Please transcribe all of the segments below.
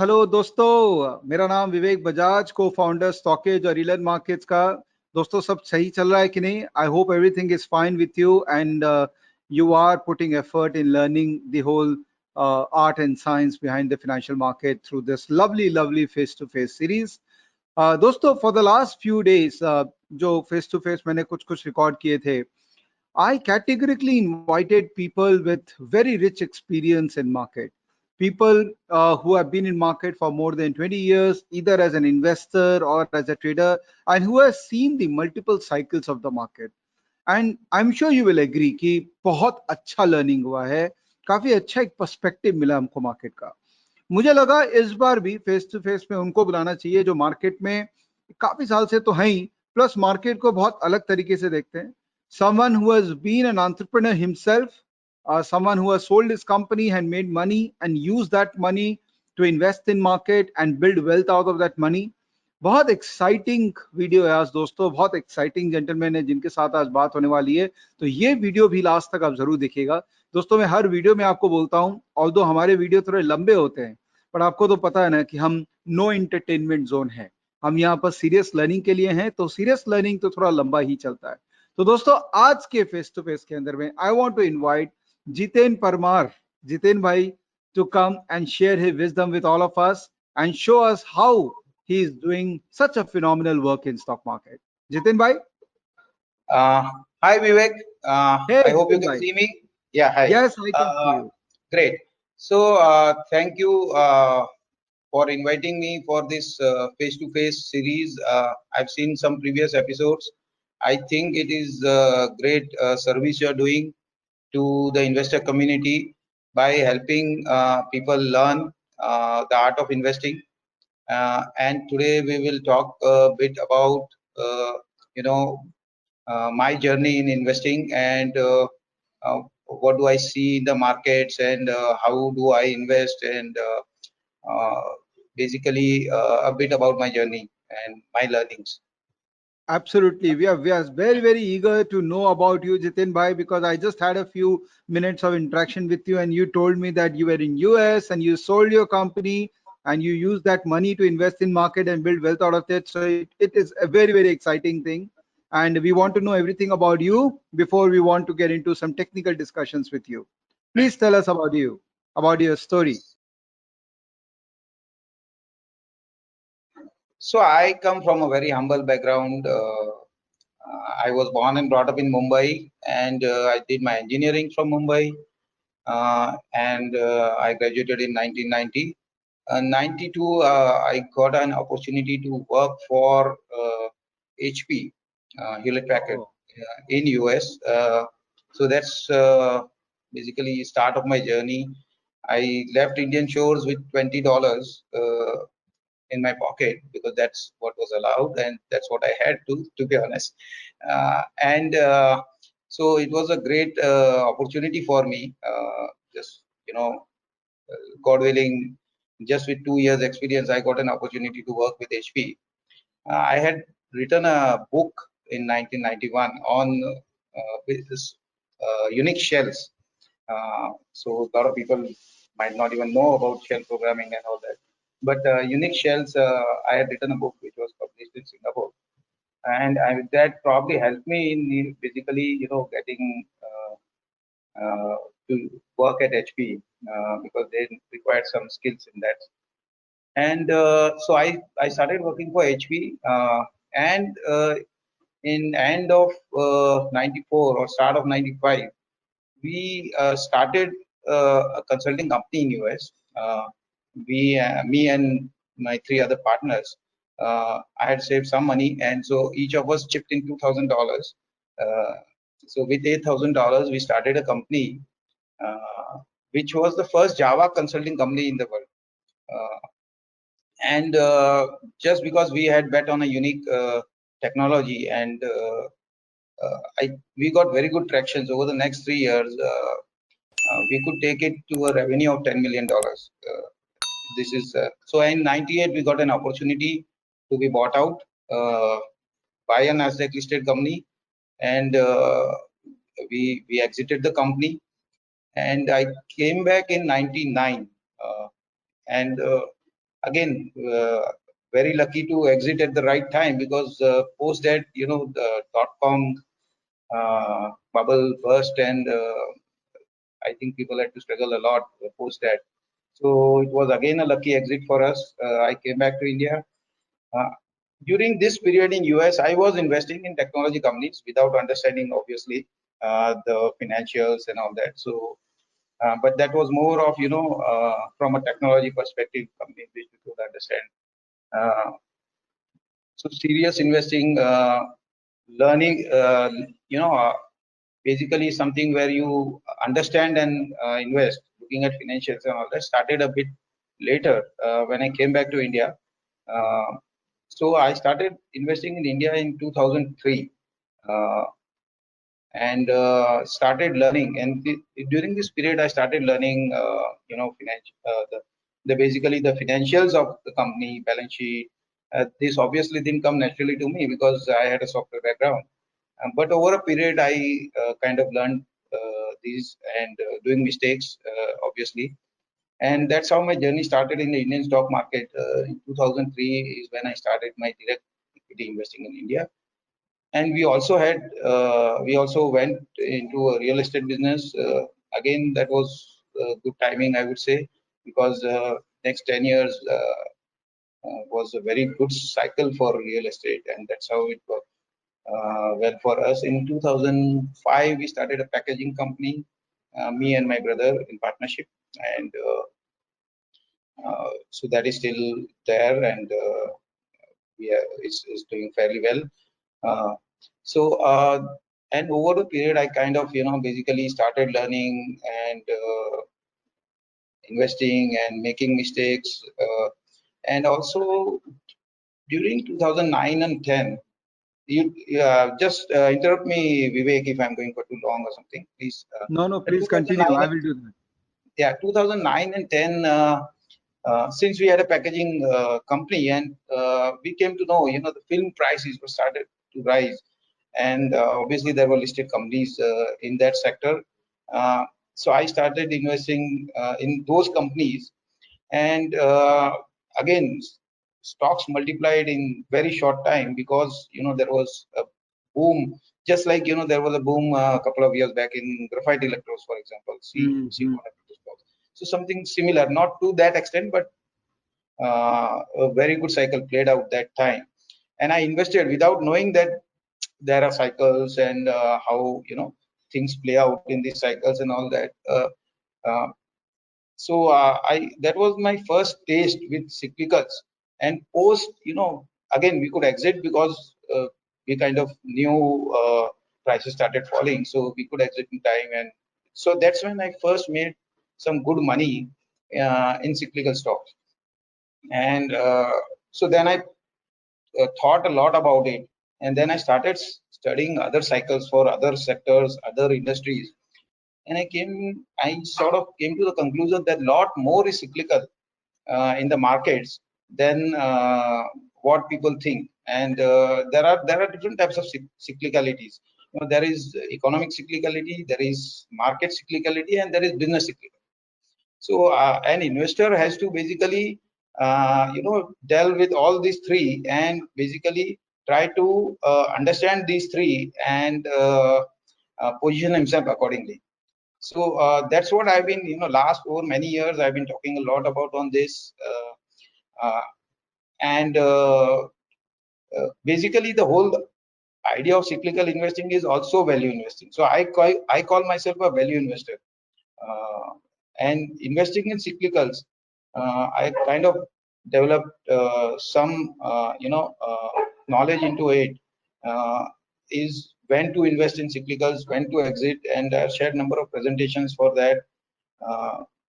Hello दोस्तों, मेरा नाम विवेक बजाज, को फाउंडर स्टॉकेज और इलन मार्केट्स का। दोस्तों, सब सही चल रहा है कि नहीं? I hope everything is fine with you and you are putting effort in learning the whole art and science behind the financial market through this lovely face-to-face series. दोस्तों, for the last few days, जो face-to-face मैंने कुछ record किए थे, I categorically invited people with very rich experience in market. People who have been in market for more than 20 years, either as an investor or as a trader, and who has seen the multiple cycles of the market. And I am sure you will agree कि बहुत अच्छा learning हुआ है, काफी अच्छा एक perspective मिला हमको मार्केट का। मुझे लगा इस बार भी फेस टू फेस में उनको बुलाना चाहिए जो मार्केट में काफी साल से तो है ही, प्लस मार्केट को बहुत अलग तरीके से देखते हैं। Someone who has been an entrepreneur himself, someone who has sold his company and made money and used that money to invest in market and build wealth out of that money. बहुत exciting video है आज दोस्तों, बहुत exciting gentleman है जिनके साथ आज बात होने वाली है, तो ये वीडियो भी लास्ट तक आप जरूर देखिएगा। दोस्तों, मैं हर वीडियो में आपको बोलता हूं, ऑल्दो हमारे वीडियो थोड़े लंबे होते हैं, पर आपको तो पता है ना कि हम नो एंटरटेनमेंट जोन है, हम यहाँ पर सीरियस लर्निंग के लिए हैं, तो सीरियस लर्निंग तो थोड़ा लंबा ही चलता है। तो दोस्तों, आज के फेस टू फेस के अंदर में I want to invite Jiten Parmar, Jiten भाई, to come and share his wisdom with all of us and show us how he is doing such a phenomenal work in stock market. Jitin bhai? Hi Vivek. Hey I hope you Jitin can bhai. see me. Yeah, hi. Yes, I can see you. Great. So thank you for inviting me for this face-to-face series. I've seen some previous episodes. I think it is a great service you're doing to the investor community by helping people learn the art of investing. And today we will talk a bit about you know my journey in investing and what do I see in the markets and how do I invest and basically a bit about my journey and my learnings. Absolutely. We are very eager to know about you, Jitin bhai, because I just had a few minutes of interaction with you and you told me that you were in US and you sold your company and you used that money to invest in market and build wealth out of it. So it is a very exciting thing. And we want to know everything about you before we want to get into some technical discussions with you. Please tell us about you, about your story. So I come from a very humble background. I was born and brought up in Mumbai, and I did my engineering from Mumbai, and I graduated in 1990. 92, I got an opportunity to work for HP, Hewlett Packard, Oh. in US. So that's basically start of my journey. I left Indian shores with $20 in my pocket because that's what was allowed and that's what I had to be honest. And so it was a great opportunity for me. Just God willing, just with 2 years experience, I got an opportunity to work with HP. I had written a book in 1991 on this Unix shells. So a lot of people might not even know about shell programming and all that. But Unix shells, I had written a book which was published in Singapore, and that probably helped me in basically, getting to work at HP because they required some skills in that. And so I started working for HP, and in end of 94 or start of 95, we started a consulting company in US. Me and my three other partners, I had saved some money, and so each of us chipped in $2,000. So with $8,000, we started a company, which was the first Java consulting company in the world. And just because we had bet on a unique technology, and we got very good tractions over the next 3 years. We could take it to a revenue of $10 million. This is so in 98 we got an opportunity to be bought out by a Nasdaq listed company, and we exited the company, and I came back in 99, and again, very lucky to exit at the right time, because post that, you know, the .com bubble burst, and I think people had to struggle a lot post that. So it was again a lucky exit for us. I came back to India. Uh, During this period in US, I was investing in technology companies without understanding, obviously, the financials and all that. So, but that was more of, you know, from a technology perspective, companies which we could understand. So serious investing, learning, you know, basically something where you understand and invest, looking at financials and all that, started a bit later when I came back to India. Uh, so I started investing in India in 2003 and started learning. And during this period, I started learning, you know, the basically the financials of the company, balance sheet. This obviously didn't come naturally to me because I had a software background. But over a period, I kind of learned these and doing mistakes, obviously. And that's how my journey started in the Indian stock market. In 2003 is when I started my direct equity investing in India. And we also went into a real estate business. Again, that was good timing, I would say, because next 10 years was a very good cycle for real estate, and that's how it worked well for us. In 2005, we started a packaging company, me and my brother in partnership, and so that is still there, and it's doing fairly well. Uh, so and over the period, I kind of, you know, basically started learning and investing and making mistakes, and also during 2009 and 10. You just interrupt me, Vivek, if I'm going for too long or something, please. No, no, please continue. 2009, I will do that. yeah, 2009 and 10. Since we had a packaging company, and we came to know, you know, the film prices were started to rise, and obviously there were listed companies in that sector. So I started investing in those companies, and again, stocks multiplied in very short time, because, you know, there was a boom, just like, you know, there was a boom a couple of years back in graphite electrodes, for example. See what happened to stocks. So something similar, not to that extent, but a very good cycle played out that time. And I invested without knowing that there are cycles, and how, you know, things play out in these cycles and all that. Uh, so I that was my first taste with cyclicals. And post, you know, again we could exit because we kind of knew prices started falling, so we could exit in time. And so that's when I first made some good money in cyclical stocks. And so then I thought a lot about it, and then I started studying other cycles for other sectors, other industries. And I sort of came to the conclusion that lot more is cyclical in the markets than what people think. And there are different types of cyclicalities. You know, there is economic cyclicality, there is market cyclicality, and there is business cyclicality. So an investor has to basically, you know, delve with all these three, and basically try to understand these three, and position himself accordingly. So that's what I've been, you know, last over many years, I've been talking a lot about on this. And basically the whole idea of cyclical investing is also value investing. So I call myself a value investor. And investing in cyclicals, I kind of developed some, you know, knowledge into it. Is when to invest in cyclicals, when to exit, and I've shared number of presentations for that.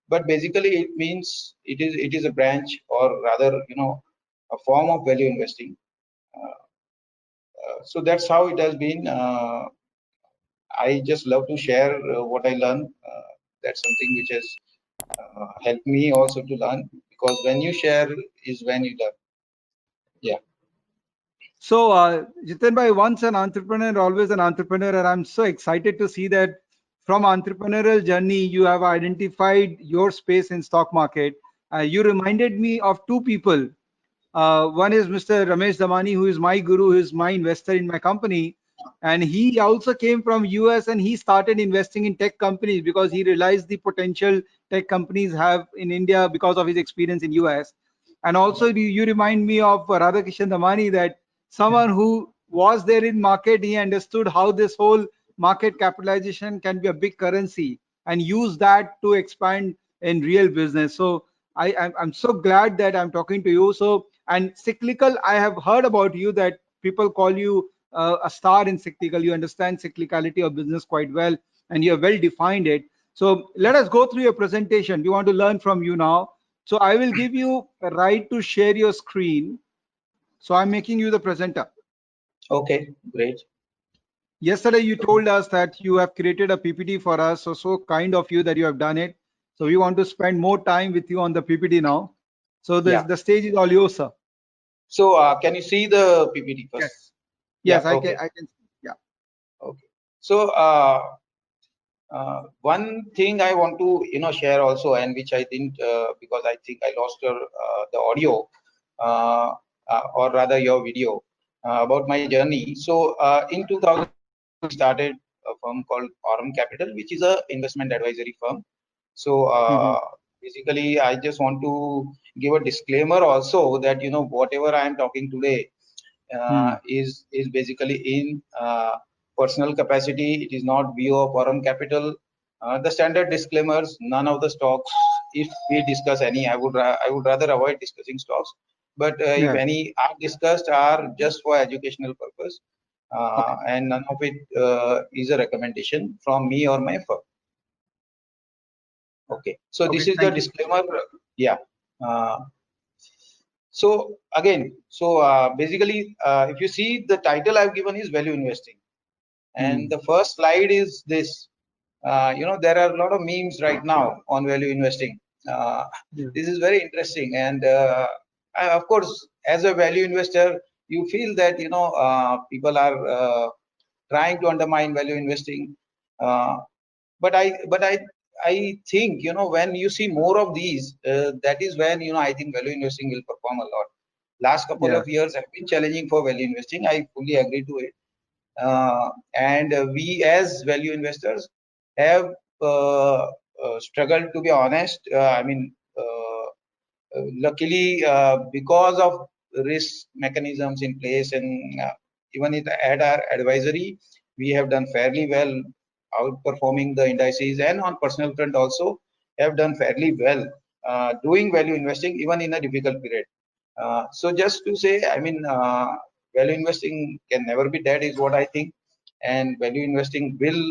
But basically, it means it is a branch, or rather, you know, a form of value investing. So that's how it has been. I just love to share what I learn. That's something which has helped me also to learn, because when you share is when you learn. Yeah. So, Jiten bhai, once an entrepreneur, always an entrepreneur, and I'm so excited to see that from entrepreneurial journey, you have identified your space in stock market, You reminded me of two people. One is Mr. Ramesh Damani, who is my guru, who is my investor in my company. And he also came from US and he started investing in tech companies because he realized the potential tech companies have in India because of his experience in US. And also you remind me of Radhakishan Damani, that someone who was there in market, he understood how this whole market capitalization can be a big currency and use that to expand in real business. So I'm so glad that I'm talking to you. So, and cyclical, I have heard about you that people call you a star in cyclical. You understand cyclicality of business quite well, and you have well defined it. So let us go through your presentation. We want to learn from you now. So I will give you a right to share your screen. So I'm making you the presenter. Okay, great. Yesterday you told us that you have created a PPT for us. So kind of you that you have done it. So we want to spend more time with you on the PPT now. So Yeah. the stage is all yours, sir. So can you see the PPT first? Yes. Yeah. Yes, Okay. I can. Yeah. Okay. So one thing I want to share also, and which I didn't because I think I lost your the audio or rather your video about my journey. So in 2000 we started a firm called Aurum Capital, which is a investment advisory firm. So Mhm. basically, I just want to give a disclaimer also that whatever I am talking today Hmm. is basically in personal capacity. It is not view of Aurum Capital. The standard disclaimers: none of the stocks. If we discuss any, I would rather avoid discussing stocks. But if Yeah. any are discussed, are just for educational purpose, Okay. and none of it is a recommendation from me or my firm. Okay. So Okay. this is the Thank you. disclaimer. Yeah. Uh, so again, so basically, if you see the title I've given is value investing. And Hmm. the first slide is this. There are a lot of memes right now on value investing. Uh, Yeah. this is very interesting. And of course, as a value investor, you feel that, people are trying to undermine value investing. Uh, but I think, when you see more of these, that is when, I think value investing will perform a lot. Last couple Yeah. of years have been challenging for value investing. I fully agree to it. And we as value investors have struggled, to be honest. Luckily, because of risk mechanisms in place, and even at our advisory, we have done fairly well, outperforming the indices, and on personal front also have done fairly well, doing value investing even in a difficult period. So just to say, value investing can never be dead, is what I think, and value investing will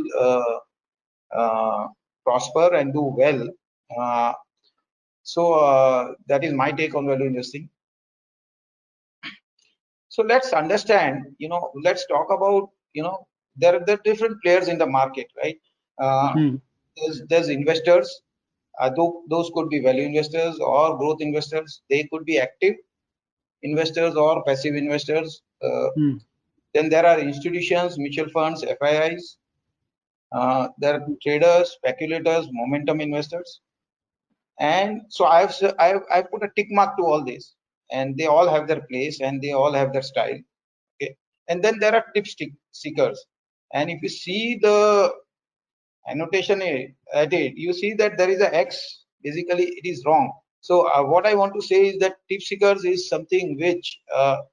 prosper and do well. Uh, so that is my take on value investing. So let's understand, let's talk about, there are different players in the market, right? Uh, Hmm. there's investors, those could be value investors or growth investors. They could be active investors or passive investors. Hmm. Then there are institutions, mutual funds, FIIs. There are traders, speculators, momentum investors. And so I've put a tick mark to all this, and they all have their place and they all have their style. Okay. And then there are seekers. And if you see the annotation at it, you see that there is a X. Basically, it is wrong. So what I want to say is that tip seekers is something which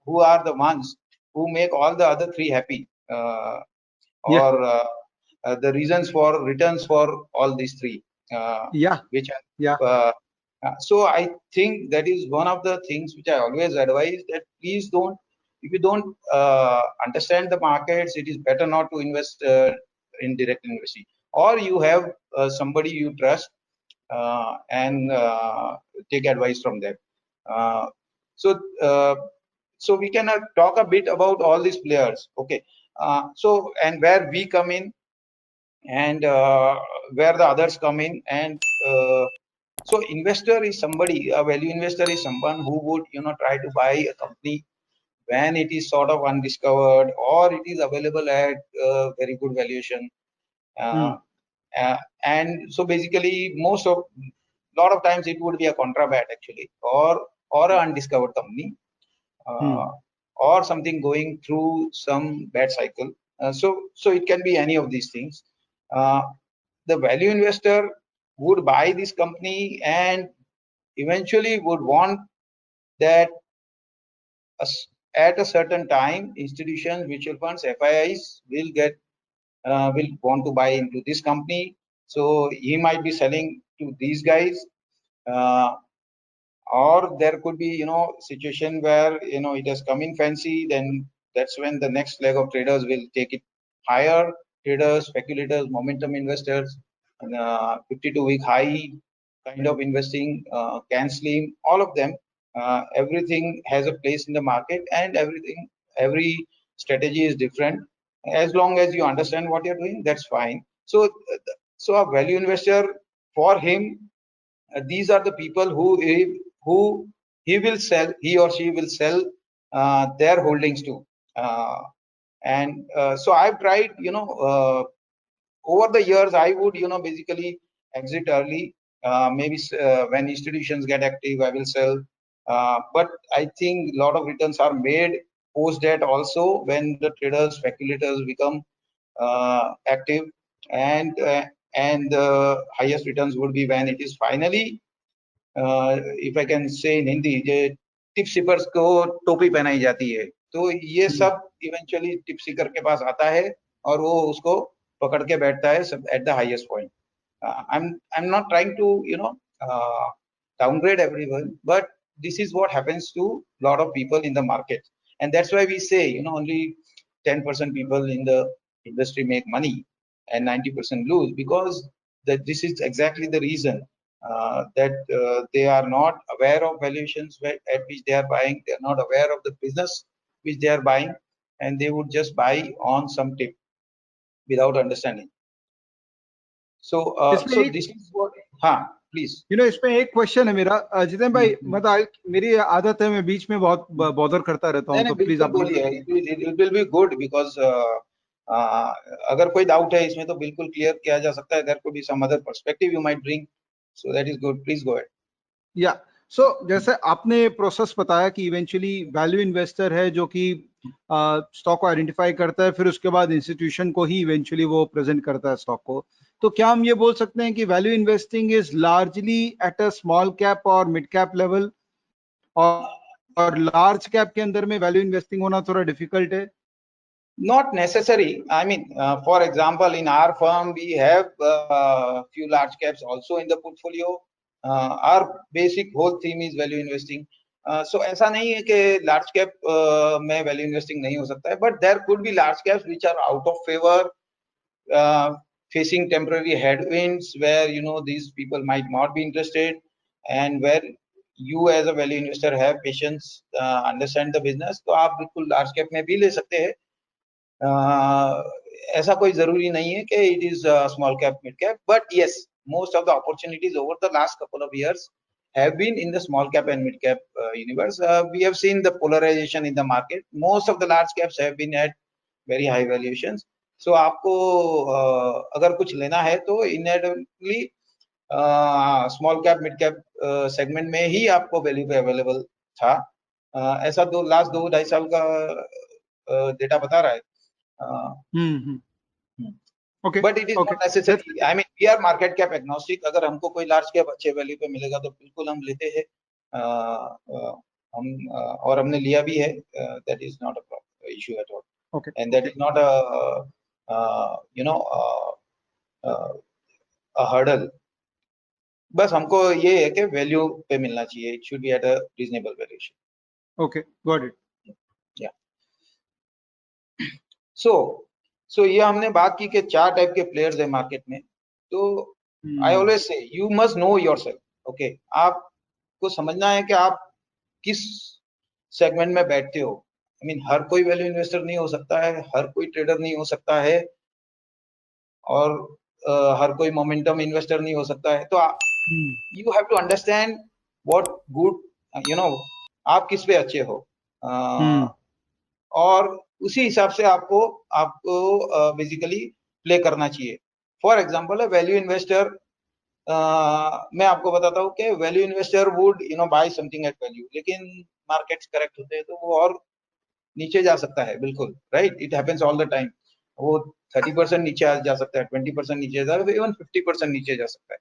who are the ones who make all the other three happy, Yeah. or the reasons for returns for all these three, Yeah. which Yeah. so I think that is one of the things which I always advise, that please don't, if you don't understand the markets, it is better not to invest in direct investing, or you have somebody you trust, and take advice from them. Uh, so so we can talk a bit about all these players. Okay. So, and where we come in, and where the others come in, and so investor is somebody, a value investor is someone who would try to buy a company when it is sort of undiscovered, or it is available at very good valuation. Hmm. uh, and so basically most of lot of times it would be a contra bat actually, or an undiscovered company, or something going through some bad cycle. So it can be any of these things. The value investor would buy this company and eventually would want that at a certain time, institutions, mutual funds, FIIs will want to buy into this company. So he might be selling to these guys, or there could be situation where it has come in fancy. Then that's when the next leg of traders will take it higher. Traders, speculators, momentum investors, 52-week high kind of investing, canceling, all of them. Everything has a place in the market, and every strategy is different. As long as you understand what you're doing, that's fine. So a value investor, for him, these are the people who he or she will sell their holdings to. So I've tried, over the years, I would basically exit early. Maybe when institutions get active, I will sell. But I think a lot of returns are made post that also, when the traders, speculators become active, and the highest returns would be when it is finally, if I can say in Hindi, टिप सीपर्स को टोपी पहनाई जाती है, तो ये सब इवेंचुअली टिप सीकर के पास आता है और वो उसको पकड़ के बैठता है at the highest point. I'm not trying to downgrade everyone, but this is what happens to a lot of people in the market, and that's why we say only 10% people in the industry make money and 90% lose, because this is exactly the reason that they are not aware of valuations at which they are buying. They are not aware of the business which they are buying, and they would just buy on some tip without understanding. So this is what. Please. इसमें एक question है मेरा, जितेंद्र भाई, मतलब मेरी आदत है, मैं बीच में बहुत बॉदर करता रहता हूँ, तो प्लीज आप बोलिए. It will be good, because अगर कोई डाउट है इसमें तो बिल्कुल क्लियर किया जा सकता है. There could be some other perspective you might bring, so that is good. Please go ahead. या सो जैसे आपने प्रोसेस बताया कि इवेंचुअली वैल्यू इन्वेस्टर है जो कि स्टॉक को आइडेंटिफाई करता है, फिर उसके बाद इंस्टीट्यूशन को ही इवेंचुअली वो प्रेजेंट करता है स्टॉक को. तो क्या हम ये बोल सकते हैं कि value investing is largely at a small cap और मिड कैप लेवल, और लार्ज कैप के अंदर में वैल्यू इन्वेस्टिंग होना थोड़ा डिफिकल्ट है? Not necessary. I mean, for example, in our firm, we have few large caps also in the portfolio. Our basic whole theme is value investing. So ऐसा नहीं है कि large cap में value investing नहीं हो सकता है, but there could be large caps which are out of favor, facing temporary headwinds, where these people might not be interested, and where you as a value investor have patience, understand the business, तो आप बिल्कुल large cap में भी ले सकते हैं. ऐसा कोई जरूरी नहीं है कि it is small cap, mid cap, but yes, most of the opportunities over the last couple of years have been in the small cap and mid cap universe. We have seen the polarization in the market. Most of the large caps have been at very high valuations. So आपको अगर कुछ लेना है तो inevitably small cap, mid cap segment में ही आपको value पे available था. ऐसा लास्ट 2-2.5 साल का डेटा बता रहा है. Okay. But it is not necessary. I mean, we are market cap agnostic. अगर हमको कोई large cap अच्छे वैल्यू पे मिलेगा तो बिल्कुल हम लेते हैं. हम और हमने लिया भी है. That is not a problem, issue at all. Okay. And that is not a hurdle. बस हमको ये है कि वैल्यू पे मिलना चाहिए. It should be at a reasonable valuation. Okay, got it. Yeah. So ये हमने बात की कि 4 टाइप के प्लेयर्स है मार्केट में. तो I always say you must know yourself. Okay, आपको समझना है कि आप किस सेगमेंट में बैठते हो. I mean, हर कोई वैल्यू इन्वेस्टर नहीं हो सकता है, हर कोई ट्रेडर नहीं हो सकता है, और हर कोई मोमेंटम इन्वेस्टर नहीं हो सकता है. तो you have to understand what good, आप किस पे अच्छे हो, और उसी हिसाब से आपको बेसिकली प्ले करना चाहिए. फॉर एग्जांपल, वैल्यू इन्वेस्टर मैं आपको बताता हूँ कि value investor would buy something at value, लेकिन मार्केट्स करेक्ट होते हैं तो वो और नीचे जा सकता है, बिल्कुल right, it happens all the time. वो 30% नीचे जा सकता है, 20% नीचे जा सकता है, इवन 50% नीचे जा सकता है।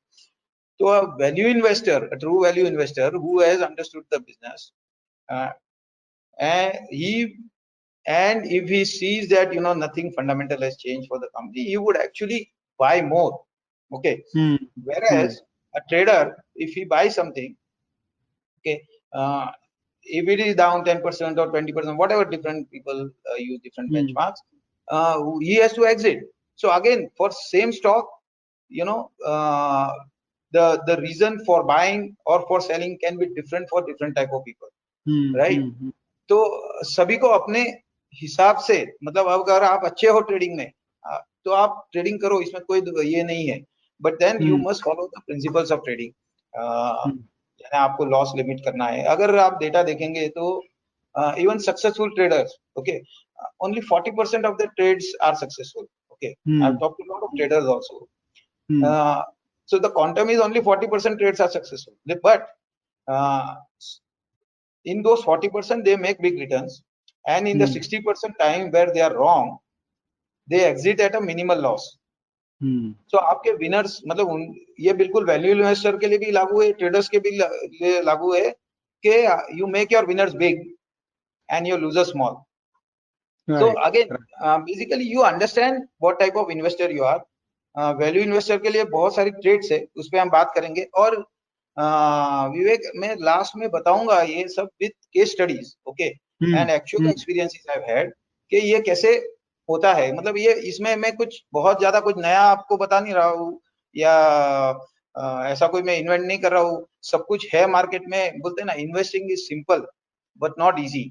तो a value investor, a true value investor who has understood the business, and if he sees that nothing fundamental has changed for the company, he would actually buy more. Okay. Whereas a trader, if he buys something, okay, if it is down 10% or 20%, whatever, different people use different benchmarks, he has to exit. So again, for same stock, the reason for buying or for selling can be different for different type of people, right? तो सभी को अपने हिसाब से, मतलब अगर आप अच्छे हो ट्रेडिंग में तो आप ट्रेडिंग करो, इसमें कोई ये नहीं है, but then you must follow the principles of trading. यानी आपको लॉस लिमिट करना है। अगर आप डेटा देखेंगे तो even successful traders, okay, only 40% of the trades are successful. Okay, I've talked to a lot of traders also. So the quantum is only 40% trades are successful, but in those 40% they make big returns, and in the 60% time where they are wrong, they exit at a minimal loss. So आपके winners, मतलब ये बिल्कुल value investor के लिए भी लागू है, traders के भी लागू है कि you make your winners big and your losers small. Right. So again, basically you understand what type of investor you are. Value investor के लिए बहुत सारी ट्रेड्स है, उस पर हम बात करेंगे। और विवेक, मैं लास्ट में बताऊंगा ये सब with case studies, okay, and actual experiences I have had कि ये कैसे होता है। मतलब ये, इसमें मैं कुछ बहुत ज्यादा कुछ नया आपको बता नहीं रहा हूँ, या ऐसा कोई मैं इन्वेंट नहीं कर रहा हूँ, सब कुछ है मार्केट में। बोलते हैं ना, investing is simple but not easy.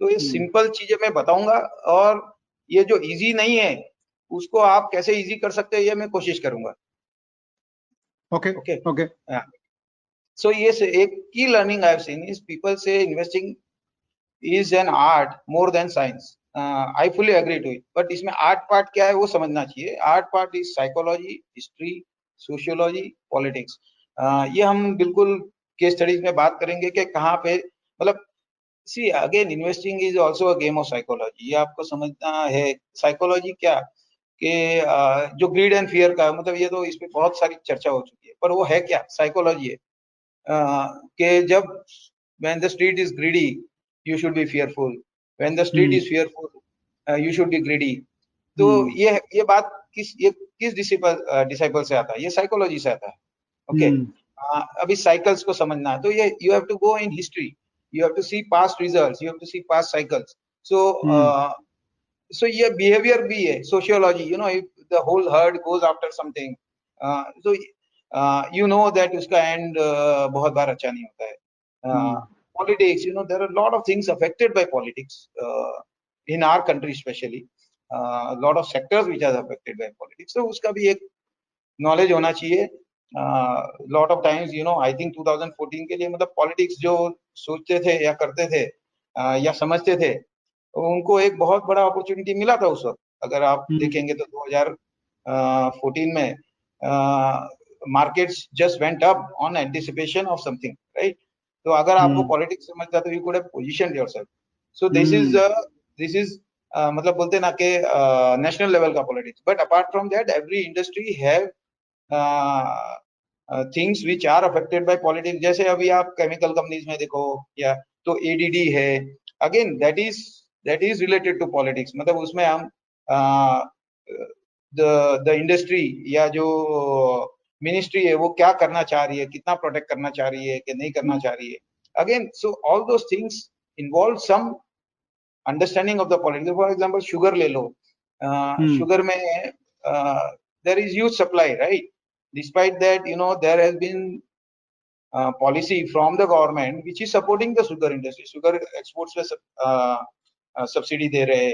तो ये सिंपल चीजें मैं बताऊंगा, और ये जो इजी नहीं है उसको आप कैसे इजी कर सकते हैं ये मैं कोशिश करूंगा। Okay okay. सो ये एक की learning I have seen is people say investing is an art more than science. I fully agree to it, but इसमें आर्ट पार्ट क्या है वो समझना चाहिए। Art part is psychology, history, sociology, politics. ये हम बिल्कुल केस स्टडीज में बात करेंगे कि कहाँ पे, मतलब see again, investing is also a game of psychology. ये आपको समझना है। साइकोलॉजी क्या कि जो ग्रीड एंड फियर का, मतलब ये तो इस पे बहुत सारी चर्चा हो चुकी है, पर वो है क्या? साइकोलॉजी है कि जब when the street is greedy you should be fearful, when the street is fearful you should be greedy. तो ये बात किस डिसाइपल से आता है? ये साइकोलॉजी से आता है। ओके, अभी साइकिल्स को समझना है तो ये you have to go in history, you have to see past results, you have to see past cycles. So so ये behavior भी है, sociology, if the whole herd goes after something, so you know that उसका end बहुत बार अच्छा नहीं होता है। Politics, there are a lot of things affected by politics in our country especially, a lot of sectors which are affected by politics, so उसका भी एक knowledge होना चाहिए। lot of times I think 2014 के लिए, मतलब पॉलिटिक्स जो सोचते थे या करते थे या समझते थे, उनको एक बहुत बड़ा अपॉर्चुनिटी मिला था उस वक्त। अगर आप देखेंगे तो 2014 में markets just went up on anticipation of something, right? तो अगर आपको पॉलिटिक्स समझता तो you could have positioned yourself. So this is मतलब बोलते ना कि नेशनल लेवल का politics, but apart from that every industry have things which are affected by politics. जैसे अभी आप केमिकल कंपनीज में देखो, या तो एडीडी है, again that is related to politics. मतलब उसमें हम द इंडस्ट्री या जो मिनिस्ट्री है वो क्या करना चाह रही है, कितना प्रोटेक्ट करना चाह रही है कि नहीं करना चाह रही है। Again, so all those things involve some understanding of the politics. For example sugar ले लो, शुगर में there is huge supply, right? Despite that, there has been policy from the government which is supporting the sugar industry. Sugar exports पे subsidy दे रहे,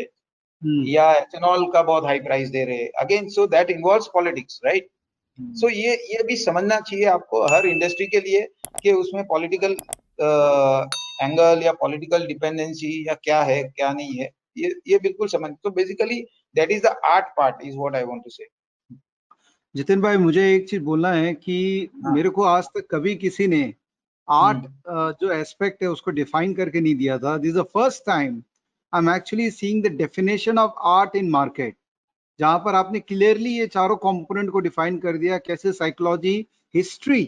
या ethanol का बहुत high price दे रहे। Again, so that involves politics, right? So ये भी समझना चाहिए आपको हर इंडस्ट्री के लिए कि उसमें पॉलिटिकल एंगल या पॉलिटिकल डिपेंडेंसी या क्या है क्या नहीं है, ये बिल्कुल समझ। तो basically that is the art part is what I want to say. Jitin भाई, मुझे एक चीज बोलना है कि हाँ। मेरे को आज तक कभी किसी ने आर्ट जो एस्पेक्ट है उसको डिफाइन करके नहीं दिया था. This is the first time I am actually seeing the definition of art in market, जहां पर आपने क्लियरली ये चारों कंपोनेंट को डिफाइन कर दिया, कैसे psychology, history,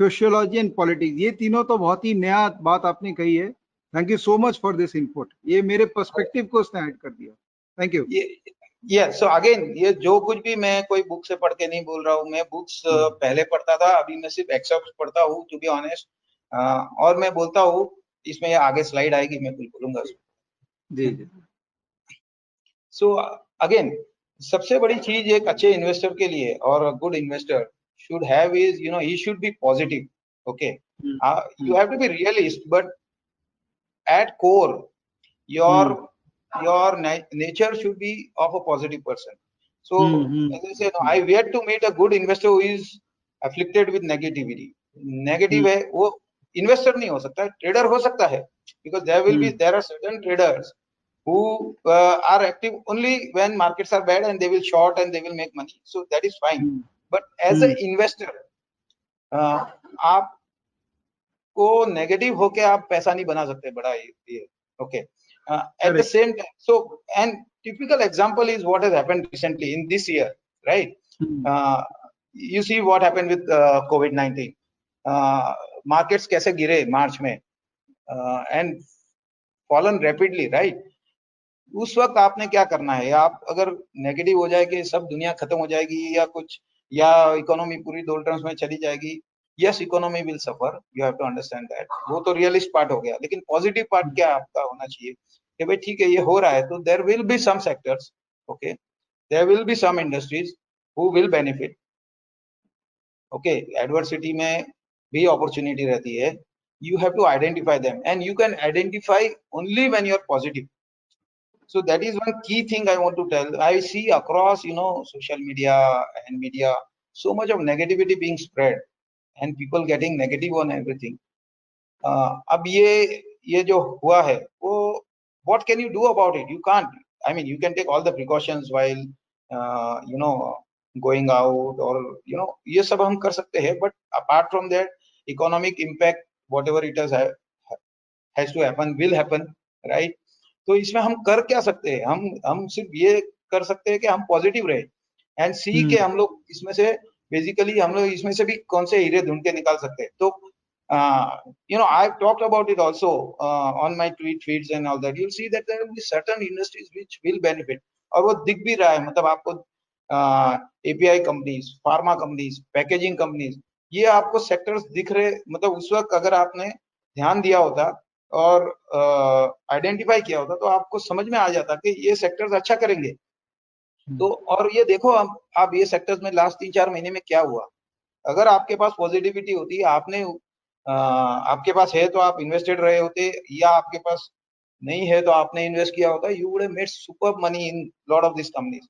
sociology and politics, ये तीनों तो बहुत ही नया बात आपने कही है. Thank you so much for this input. ये मेरे पर्सपेक्टिव को उसने ऐड कर दिया. Thank you. ये सो अगेन, ये जो कुछ भी मैं कोई बुक से पढ़ के नहीं बोल रहा हूँ. मैं बुक्स पहले पढ़ता था, अभी मैं सिर्फ एक्सेप्ट पढ़ता हूँ, टू बी ऑनेस्ट. और मैं बोलता हूँ, इसमें आगे स्लाइड आएगी, मैं कुछ बोलूंगा. जी जी. सो अगेन, सबसे बड़ी चीज एक अच्छे इन्वेस्टर के लिए और good investor should have is, he should be positive. Okay. You have to be realist, but at core, your nature should be of a positive person. So as I say, no, I've yet to meet a good investor who is afflicted with negativity. Negative है वो investor नहीं हो सकता, trader हो सकता है, because there are certain traders who are active only when markets are bad, and they will short and they will make money. So that is fine. But as an investor, आपको negative होके आप पैसा नहीं बना सकते बड़ा ये. Okay. At the same time, so, and typical example is what has happened recently in this year, right? You see what happened with COVID-19. Markets कैसे गिरे मार्च में, and fallen rapidly, right? उस वक्त आपने क्या करना है? आप अगर नेगेटिव हो जाए कि सब दुनिया खत्म हो जाएगी या कुछ, या इकोनॉमी पूरी डोल्टन्स में चली जाएगी, yes, economy will suffer, you have to understand that. वो तो रियलिस्ट पार्ट हो गया. लेकिन पॉजिटिव पार्ट क्या आपका होना चाहिए कि भाई ठीक है, ये हो रहा है, तो there will be some sectors, okay, there will be some industries who will benefit. Okay, adversity में भी अपॉर्चुनिटी रहती है. You have to identify them, and you can identify only when you're positive. So that is one key thing I want to tell. I see across, social media and media, so much of negativity being spread and people getting negative on everything. अब ये जो हुआ है वो, what can you do about it? You can't. I mean, you can take all the precautions while going out, or ये सब हम कर सकते हैं, but apart from that, economic impact, whatever it has to happen, will happen, right? तो इसमें हम कर क्या सकते हैं? हम सिर्फ ये कर सकते हैं कि हम पॉजिटिव रहे एंड सी के हम लोग इसमें से, बेसिकली हम लोग इसमें से भी कौन से हीरे ढूंढ के निकाल सकते हैं. तो I've talked about it also on my tweet feeds and all that. You'll see that there will be certain industries which will benefit, और वो दिख भी रहा है. मतलब आपको API companies, pharma companies, packaging companies, ये आपको सेक्टर्स दिख रहे. मतलब उस वक्त अगर आपने ध्यान दिया होता और आइडेंटिफाई किया होता, तो आपको समझ में आ जाता कि ये सेक्टर्स अच्छा करेंगे. तो और ये देखो, आप ये सेक्टर्स में लास्ट 3-4 महीने में क्या हुआ. अगर आपके पास पॉजिटिविटी होती, आपके पास है तो आप इन्वेस्टेड रहे होते, या आपके पास नहीं है तो आपने इन्वेस्ट किया होता, you would have made super money in lot of this companies.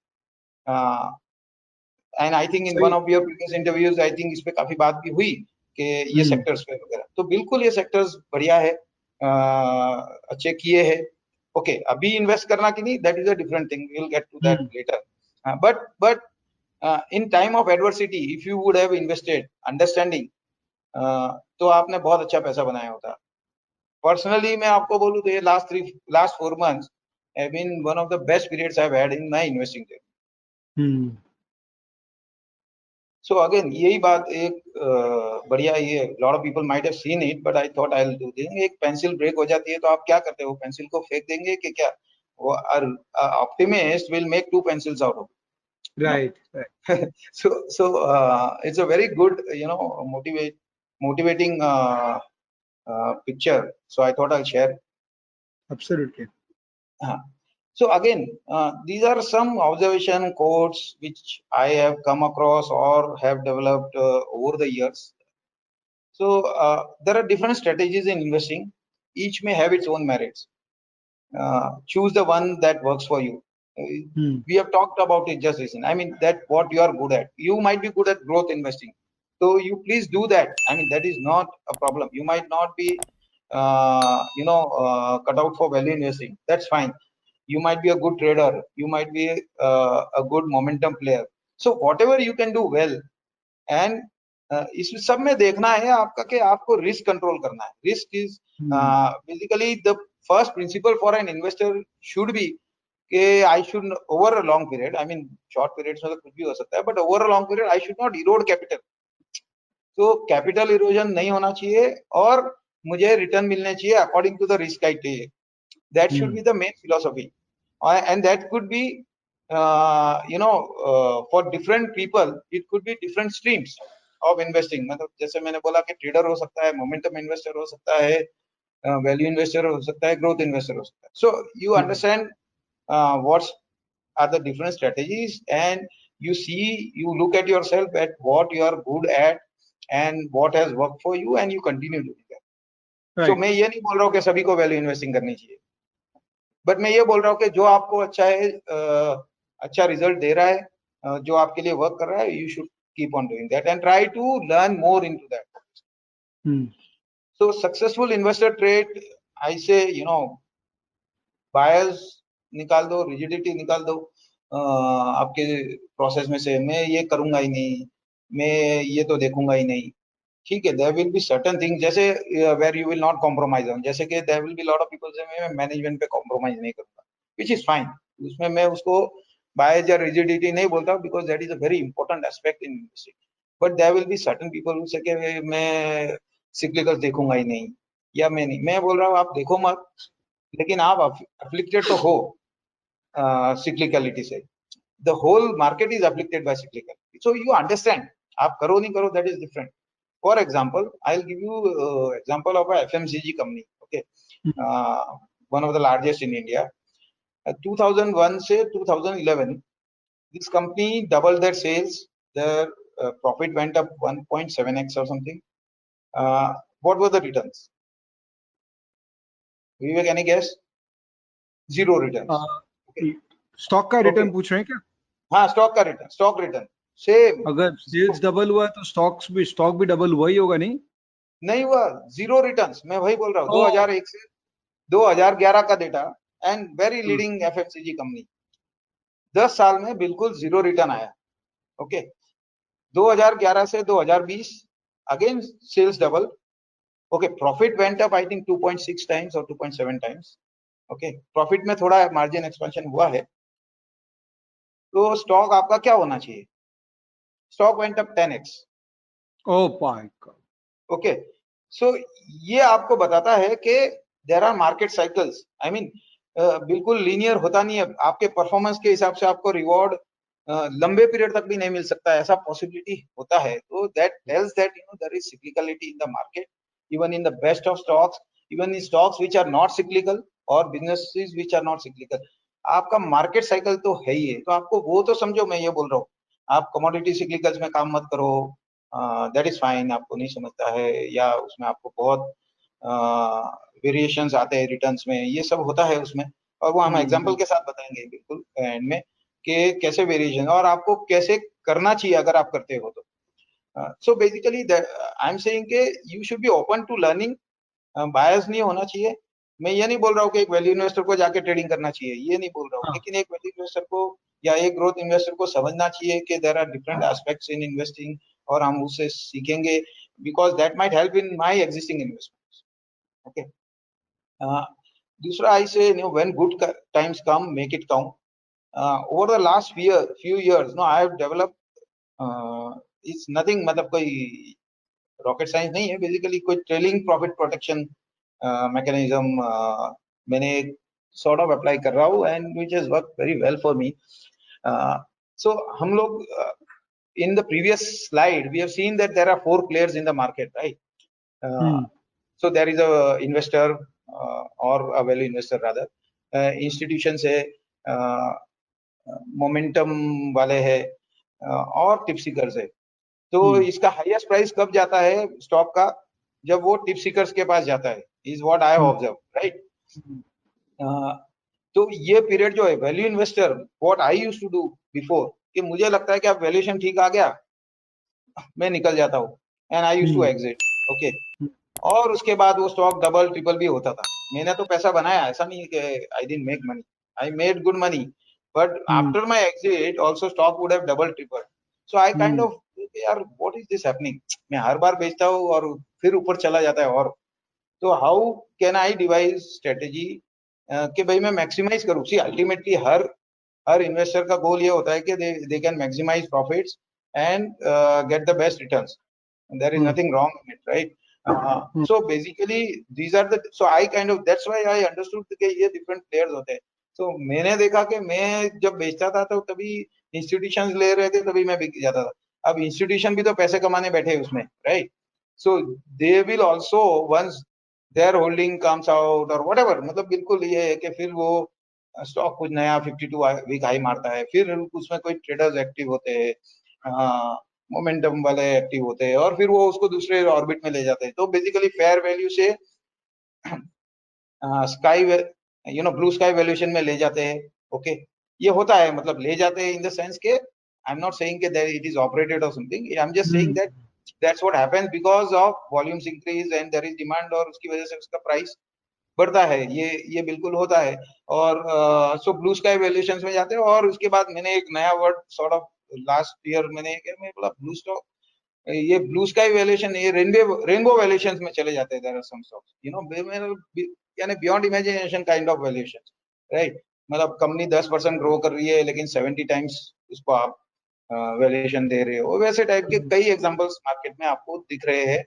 And I think in one of your previous interviews, I think इस पे काफी बात भी हुई कि ये सेक्टर्स पे वगैरह. तो बिल्कुल ये सेक्टर्स बढ़िया है, अच्छे किए हैं. ओके, अभी इन्वेस्ट करना कि नहीं, that is a different thing, we will get to that later. But in time of adversity, if you would have invested understanding, तो आपने बहुत अच्छा पैसा बनाया होता. पर्सनली मैं आपको बोलूं तो ये last 4 months have been one of the best periods I've had in my investing journey. So again, यही बात एक बढ़िया, ये lot of people might have seen it, but I thought I'll do this. एक पेंसिल ब्रेक हो जाती है तो आप क्या करते हो? पेंसिल को फेंक देंगे कि क्या? वो optimist will make 2 pencils out of it. Right. So it's a very good, motivating picture. So I thought I'll share. Absolutely. So again, these are some observation quotes which I have come across or have developed over the years. So there are different strategies in investing. Each may have its own merits. Choose the one that works for you. We have talked about it just recently. I mean, that what you are good at. You might be good at growth investing, so you please do that. I mean, that is not a problem. You might not be cut out for value investing. That's fine. You might be a good trader. You might be a good momentum player. So whatever you can do well, and इस सब में देखना है आपका कि आपको risk control करना है. Risk is basically the first principle for an investor should be कि I should over a long period, I mean short periods में तो कुछ भी हो सकता है, but over a long period I should not erode capital. तो capital erosion नहीं होना चाहिए और मुझे रिटर्न मिलने चाहिए according to the risk criteria. That should be the main philosophy, and that could be for different people it could be different streams of investing. मतलब जैसे मैंने बोला कि ट्रेडर हो सकता है, मोमेंटम इन्वेस्टर हो सकता है, वैल्यू इन्वेस्टर हो सकता है, ग्रोथ इन्वेस्टर हो सकता है. So you understand what are the different strategies, and you look at yourself at what you are good at and what has worked for you, and you continue doing that. Right. So मैं ये नहीं बोल रहा हूँ कि सभी को value investing करनी चाहिए, बट मैं ये बोल रहा हूँ कि जो आपको अच्छा है, अच्छा रिजल्ट दे रहा है, जो आपके लिए वर्क कर रहा है, you should keep on doing that and try to learn more into that. So successful investor trade, I say buyers निकाल दो, रिजिडिटी निकाल दो आपके प्रोसेस में से. मैं ये करूंगा ही नहीं, मैं ये तो देखूंगा ही नहीं. ठीक है, there will be certain thing जैसे where you will not compromise on, जैसे कि there will be lot of people से मैं मैनेजमेंट पे कॉम्प्रोमाइज नहीं करूंगा, व्हिच इज फाइन. उसमें मैं उसको बायस या रिजिडिटी नहीं बोलता, because that is a very important aspect in investing. But there will be certain people who say कि मैं सिक्लिकल देखूंगा ही नहीं, या मैं नहीं. मैं बोल रहा हूँ आप देखो मत, लेकिन आप अफ्लिक्टेड तो हो सिक्लिकलिटी से. The whole market is afflicted by cyclicality, so you understand. आप करो नहीं करो, that is different. For example, I'll give you example of a FMCG company. Okay, one of the largest in India. 2001 से 2011, this company doubled their sales. Their profit went up 1.7x or something. What were the returns? Vivek, any guess? Zero returns. Stock का return पूछ रहे हैं क्या? हाँ, stock का return, stock return same. अगर sales double हुआ तो स्टॉक भी डबल हुआ ही होगा. नहीं हुआ, जीरो रिटर्न्स. मैं वही बोल रहा हूँ. 2001 से 2011 का data, and very leading FMCG company. 10 साल में बिल्कुल जीरो रिटर्न आया. ओके, 2011 से 2020 again sales double. Okay, profit went up I think 2.6 times और 2.7 टाइम्स. ओके, प्रॉफिट में थोड़ा मार्जिन एक्सपेंशन हुआ है. तो स्टॉक आपका क्या होना चाहिए? Stock went up 10x. Oh my god. Okay, so ये आपको बताता है कि there are market cycles. I mean बिल्कुल लीनियर होता नहीं है. आपके परफॉर्मेंस के हिसाब से आपको रिवॉर्ड लंबे पीरियड तक भी नहीं मिल सकता है, ऐसा पॉसिबिलिटी होता है. तो that tells that there is cyclicality in the market, even in the best of stocks, even in stocks which are not cyclical और businesses which are not cyclical. आपका मार्केट साइकिल तो है ही है. तो आपको वो तो समझो. मैं ये बोल रहा हूँ आप कमोडिटी सिक्लिकल्स में काम मत करो, दैट इज फाइन. आपको नहीं समझता है, या उसमें आपको बहुत वेरिएशंस आते हैं रिटर्न्स में, ये सब होता है उसमें. और वो हम एग्जांपल के साथ बताएंगे बिल्कुल एंड में कि कैसे वेरिएशन और आपको कैसे करना चाहिए अगर आप करते हो तो. So basically I am saying कि you should be open to learning. Bias नहीं होना चाहिए. मैं ये नहीं बोल रहा हूँ कि एक वैल्यू इन्वेस्टर को जाके ट्रेडिंग करना चाहिए, ये नहीं बोल रहा हूँ. लेकिन एक वैल्यू इन्वेस्टर को या एक ग्रोथ इन्वेस्टर को समझना चाहिए कि there are different aspects in investing, और हम उससे सीखेंगे, because that might help in my existing investments. Okay, दूसरा I say when good times come make it count. Over the last few years no I have developed, it's nothing, मतलब कोई rocket science नहीं है. Basically कोई trailing profit protection mechanism मैंने sort of apply कर रहा हूँ, and which has work very well for me. सो हम लोग in the previous slide we have seen that there are 4 players in the market, right? So there is a investor or a value investor rather, institutions है, momentum वाले है, और tip seekers है. तो इसका highest price कब जाता है स्टॉक का? जब वो टिप सीकर्स के पास जाता है, is what I have observe, right? तो ये पीरियड जो है value investor, what I used to do before, कि मुझे लगता है कि अब वैल्यूएशन ठीक आ गया, मैं निकल जाता हूँ, and I used to exit. Okay, और उसके बाद वो स्टॉक डबल ट्रिपल भी होता था. मैंने तो पैसा बनाया, ऐसा नहीं है कि I didn't make money, I made good money, but after my exit also stock would have double tripled. So I kind of यार what is this happening, मैं हर बार बेचता हूँ और फिर ऊपर चला जाता है और तो how can I devise strategy कि भाई मैं maximize करूँ. See ultimately हर investor का goal ये होता है कि they can maximize profits and get the best returns. And there is nothing wrong in it, right? So basically these are the, so I kind of, that's why I understood कि ये different players होते हैं. So मैंने देखा कि मैं जब बेचता था तो तभी institutions ले रहे थे तभी मैं बिक जाता था. अब institution भी तो पैसे कमाने बैठे हैं उसमें, right? So they will also once their holding comes out or whatever, मतलब बिल्कुल ये है कि फिर वो स्टॉक कुछ नया 52 वीक हाई मारता है, फिर उसमें कोई ट्रेडर्स एक्टिव होते हैं, मोमेंटम वाले एक्टिव होते हैं और फिर वो उसको दूसरे ऑर्बिट में ले जाते हैं. तो बेसिकली फेयर वैल्यू से स्काई ब्लू स्काई वैल्यूएशन में ले जाते हैं. ओके ये होता है, मतलब ले जाते हैं इन द सेंस के आई एम नॉट सेइंग कि दैट इट इज ऑपरेटेड और something, I am just saying that that's what happens because of volumes increase and there is demand और उसकी वजह से उसका प्राइस बढ़ता है. ये बिल्कुल होता है. और सो ब्लू स्काई वैल्यूएशंस में जाते हैं और उसके बाद मैंने एक नया word sort of last year मैंने बोला ब्लू स्टॉक, ये ब्लू स्काई वैल्यूएशन, ये रेनबो वैल्यूएशंस में चले जाते हैं. देयर आर सम स्टॉक्स यानी beyond imagination kind of valuations, right? मतलब कंपनी 10% ग्रो कर रही है लेकिन 70 टाइम्स उसको आप वैल्यूएशन दे रहे हो. वैसे टाइप के कई एग्जांपल्स मार्केट में आपको दिख रहे हैं,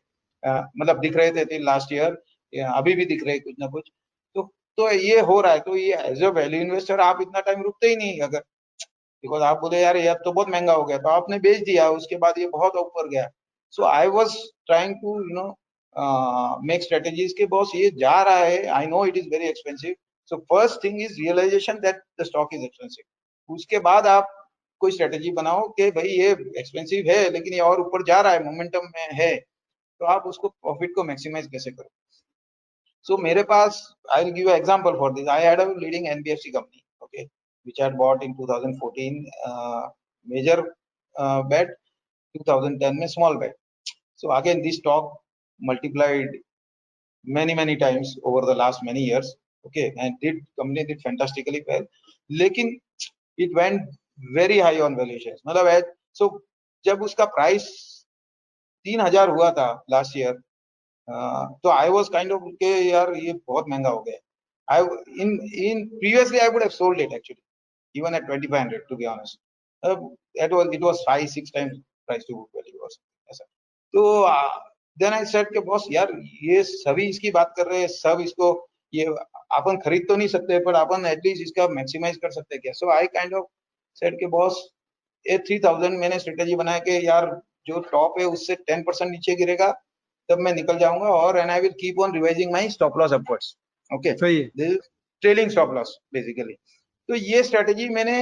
मतलब दिख रहे थे लास्ट ईयर, अभी भी दिख रहे हैं कुछ ना कुछ. तो ये हो रहा है. तो ये एज अ वैल्यू इन्वेस्टर आप इतना टाइम रुकते ही नहीं, अगर बिकॉज आप बोले यार ये अब तो बहुत महंगा हो गया तो आपने बेच दिया, उसके बाद ये बहुत ऊपर गया. So I was trying to make strategies के बॉस ये जा रहा है, I know it is very expensive. So first thing is realization that the stock is expensive. उसके बाद आप कोई स्ट्रेटेजी बनाओ कि भाई ये एक्सपेंसिव है लेकिन ये और ऊपर जा रहा है, मोमेंटम में है, तो आप उसको प्रॉफिट को मैक्सिमाइज कैसे करो. So मेरे पास, I'll give you an example for this. I had a leading NBFC company, okay, which I had bought in 2014, major bet, 2010 में small bet. So again, this stock multiplied many times over the last many years, okay, and company did fantastically well. लेकिन it went very high on valuations. मतलब so जब उसका price 3000 हुआ था last year, तो I was kind of के यार ये बहुत महंगा हो गया. I in previously I would have sold it actually even at 2500 to be honest. It was 5-6 times price to book value or something ऐसा. तो then I said कि बॉस यार ये सभी इसकी बात कर रहे हैं, सब इसको ये अपन खरीद तो नहीं सकते पर अपन एटलीस्ट इसका मैक्सिमाइज कर सकते हैं क्या. सो आई काइंड ऑफ सेड कि बॉस ये 3000 मैंने स्ट्रेटेजी बनाया कि यार जो टॉप है उससे 10% नीचे गिरेगा तब मैं निकल जाऊंगा, और and I will keep on revising my stop loss upwards. Okay, this is trailing stop loss basically. तो ये स्ट्रेटेजी मैंने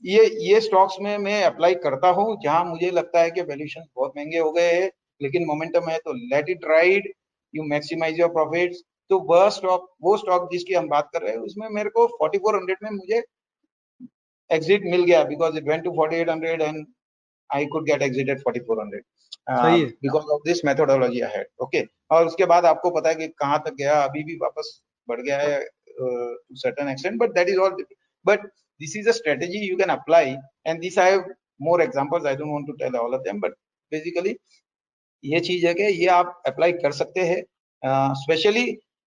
ये स्टॉक्स में मैं अप्लाई करता हूं जहां मुझे लगता है कि वैल्यूएशन बहुत महंगे हो गए हैं लेकिन मोमेंटम है, तो let it ride, you maximize your profits. तो वो स्टॉक जिसकी हम बात कर रहे हैं उसमें मेरे को 4400 में मुझे एग्जिट मिल गया because it went to 4800 and I could get exit at 4400 because of this methodology I had. Okay, और उसके बाद आपको पता है कि कहाँ तक गया, अभी भी वापस बढ़ गया है to certain extent, but that is all. But this is a strategy you can apply, and this I have more examples. I don't want to tell all of them, but basically ये चीज है कि ये आप apply कर सकते हैं. Specially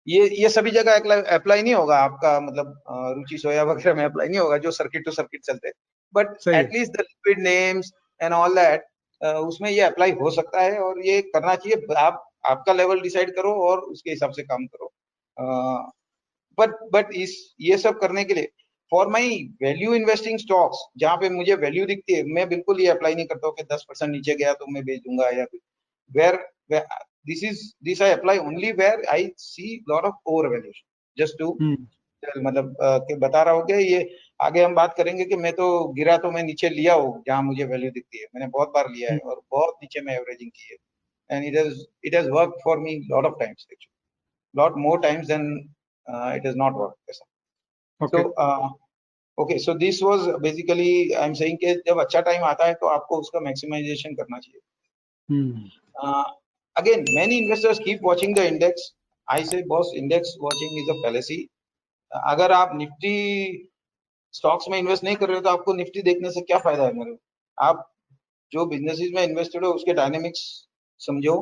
ये सभी जगह अप्लाई नहीं होगा आपका, मतलब रुचि सोया वगैरह में अप्लाई नहीं होगा जो सर्किट टू सर्किट चलते हैं, but at least the liquid names and all that उसमें ये अप्लाई हो सकता है और ये करना चाहिए. आपका लेवल डिसाइड करो और उसके हिसाब से काम करो. बट ये सब करने के लिए for my value investing stocks जहाँ पे मुझे वैल्यू दिखती है, मैं बिल्कुल ये अप्लाई नहीं करता हूँ कि 10% नीचे गया तो मैं बेच दूंगा या कुछ. where this I apply only where I see lot of overvaluation, just to मतलब कि बता रहा हूँ कि ये आगे हम बात करेंगे कि मैं तो गिरा तो मैं नीचे लिया हूँ जहाँ मुझे वैल्यू दिखती है, मैंने बहुत बार लिया है और बहुत नीचे में एवरेजिंग की है, and it has worked for me lot of times actually, lot more times than it has not worked ऐसा. Okay. So okay, so this was basically I am saying कि जब अच्छा टाइम आता है तो आपको उसका मैक्सिमाइजेशन करना चाहिए. Again, many investors keep watching the index. I say, boss, index watching is a fallacy. अगर आप निफ्टी स्टॉक्स में इन्वेस्ट नहीं कर रहे हो तो आपको निफ्टी देखने से क्या फायदा है मेरे को? आप जो बिजनेसेस में इन्वेस्टेड हो उसके डायनेमिक्स समझो,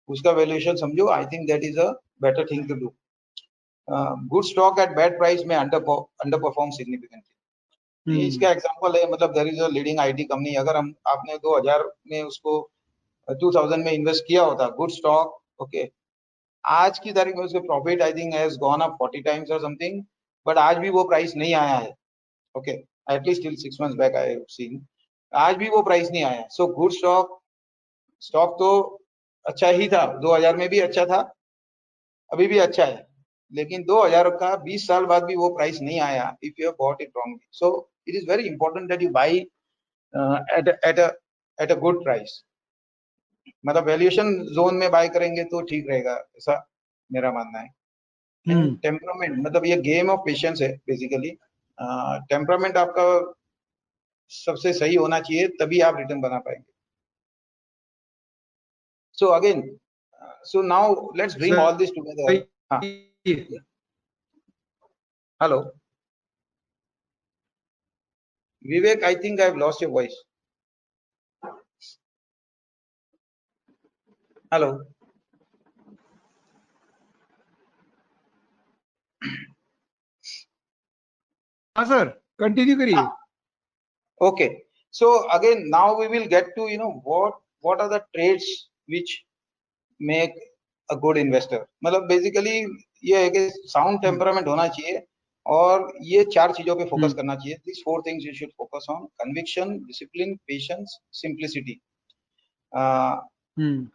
उसका वैल्यूएशन समझो. I think that is a better thing to do. Good stock at bad price में अंडर परफॉर्म सिग्निफिकेंटली. इसका एग्जांपल है, मतलब there is a leading IT company. अगर हम आपने 2000 में उसको 2000 में इन्वेस्ट किया होता, गुड स्टॉक, ओके, आज की तारीख में उसके profit I think has gone up 40 times और समथिंग, बट आज भी वो प्राइस नहीं आया है. Okay, at least till 6 months back I have scene, आज भी वो प्राइस नहीं आया. सो गुड स्टॉक तो अच्छा ही था, 2000 में भी अच्छा था, अभी भी अच्छा है, लेकिन 2000 का 20 साल बाद भी वो प्राइस नहीं आया if you have bought it wrongly. So it is very important that you by at a good price. मतलब वैल्यूएशन जोन में बाय करेंगे तो ठीक रहेगा, ऐसा मेरा मानना है. टेम्परामेंट, मतलब ये गेम ऑफ पेशेंस है बेसिकली. टेम्परामेंट आपका सबसे सही होना चाहिए, तभी आप रिटर्न बना पाएंगे. So again, so now let's bring all this together. Hello, Vivek, I think I've lost your voice. Hello. हाँ सर, कंटिन्यू करिए. Okay, so again now we will get to what are the traits which make a good investor. मतलब basically ये है कि sound temperament होना चाहिए और ये 4 चीजों पे फोकस करना चाहिए. These 4 things you should focus on: conviction, discipline, patience, simplicity.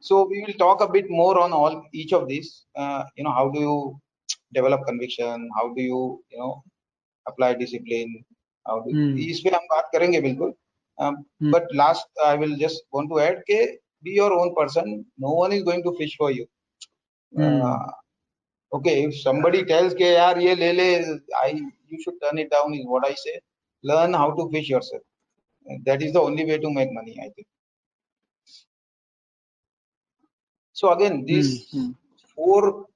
So we will talk a bit more on each of these. How do you develop conviction, how do you apply discipline, how do इस पे हम बात करेंगे बिल्कुल. But last I will just want to add के be your own person, no one is going to fish for you. Okay, if somebody tells के यार ये ले ले, you should turn it down is what I say. Learn how to fish yourself. That is the only way to make money, I think. So again, these 4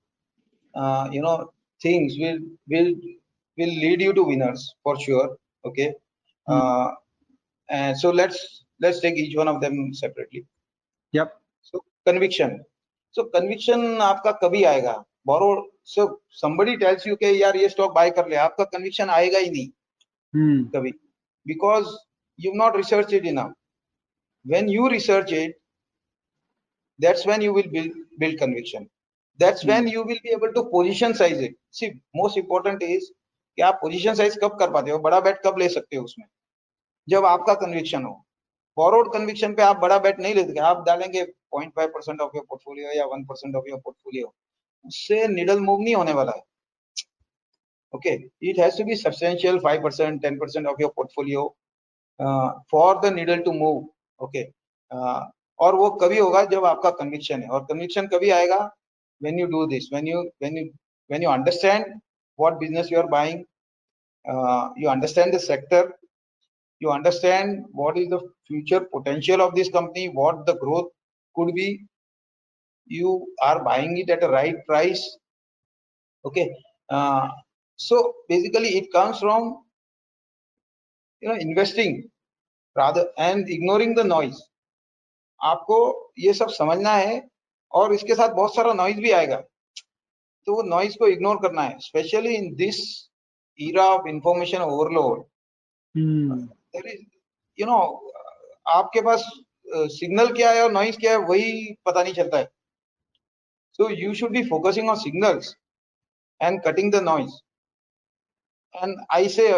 things will lead you to winners for sure. Okay. And so let's take each one of them separately. Yep. So conviction. So conviction आपका कभी आएगा? Borrow. So somebody tells you कि यार ये stock buy कर ले, आपका conviction आएगा ही नहीं कभी, because you've not researched it enough. When you research it, that's when you will build conviction. That's when you will be able to position size it. See, most important is कि आप position size कब कर पाते हो, बड़ा बेट कब ले सकते हो उसमें, जब आपका कन्विक्शन हो. फॉरवर्ड कन्विक्शन पे आप बड़ा बेट नहीं लेते, आप डालेंगे 0.5% ऑफ योर पोर्टफोलियो या 1% ऑफ योर पोर्टफोलियो, उससे निडल मूव नहीं होने वाला है. Okay, it has to be substantial 5%, 10% of your portfolio for the needle to move. Okay, और वो कभी होगा जब आपका कन्विक्शन है. और कन्विक्शन कभी आएगा? when you do this, when you understand what business you are buying, you understand the sector, you understand what is the future potential of this company, what the growth could be, you are buying it at a right price. Okay, so basically it comes from investing rather and ignoring the noise. आपको ये सब समझना है और इसके साथ बहुत सारा नॉइज भी आएगा, तो वो नॉइज को इग्नोर करना है, specially in this era of information overload. There is आपके पास सिग्नल क्या है और नॉइज क्या है वही पता नहीं चलता है. So you should be focusing on signals and cutting the noise. And I say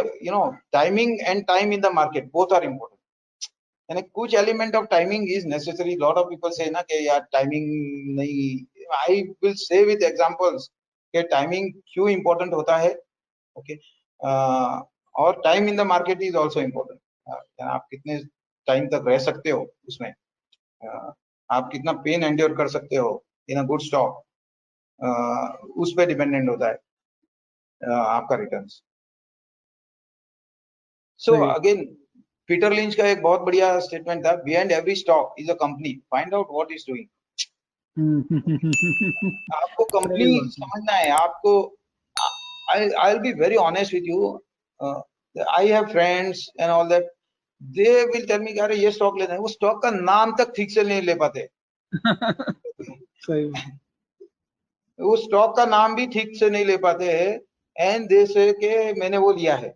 timing and time in the market both are important. And कुछ element of timing is necessary. Lot of people say ना कि यार timing नहीं. I will say with examples कि timing क्यों important होता है. Okay, और time in the market is also important. आप कितने टाइम तक रह सकते हो उसमें, आप कितना पेन एंड्योर कर सकते हो इन अ गुड स्टॉक, उस पे डिपेंडेंट होता है आपका returns. So again Peter lynch का एक बहुत बढ़िया स्टेटमेंट था, behind every stock is a company, find out what is doing. आपको कंपनी समझना है. आपको I'll be very honest with you, I have friends and all that. They will tell me, अरे ये स्टॉक लेना है, वो स्टॉक का नाम तक ठीक से नहीं ले पाते। सही। वो स्टॉक का नाम भी ठीक से नहीं ले पाते हैं, एंड दे से के मैंने वो लिया है।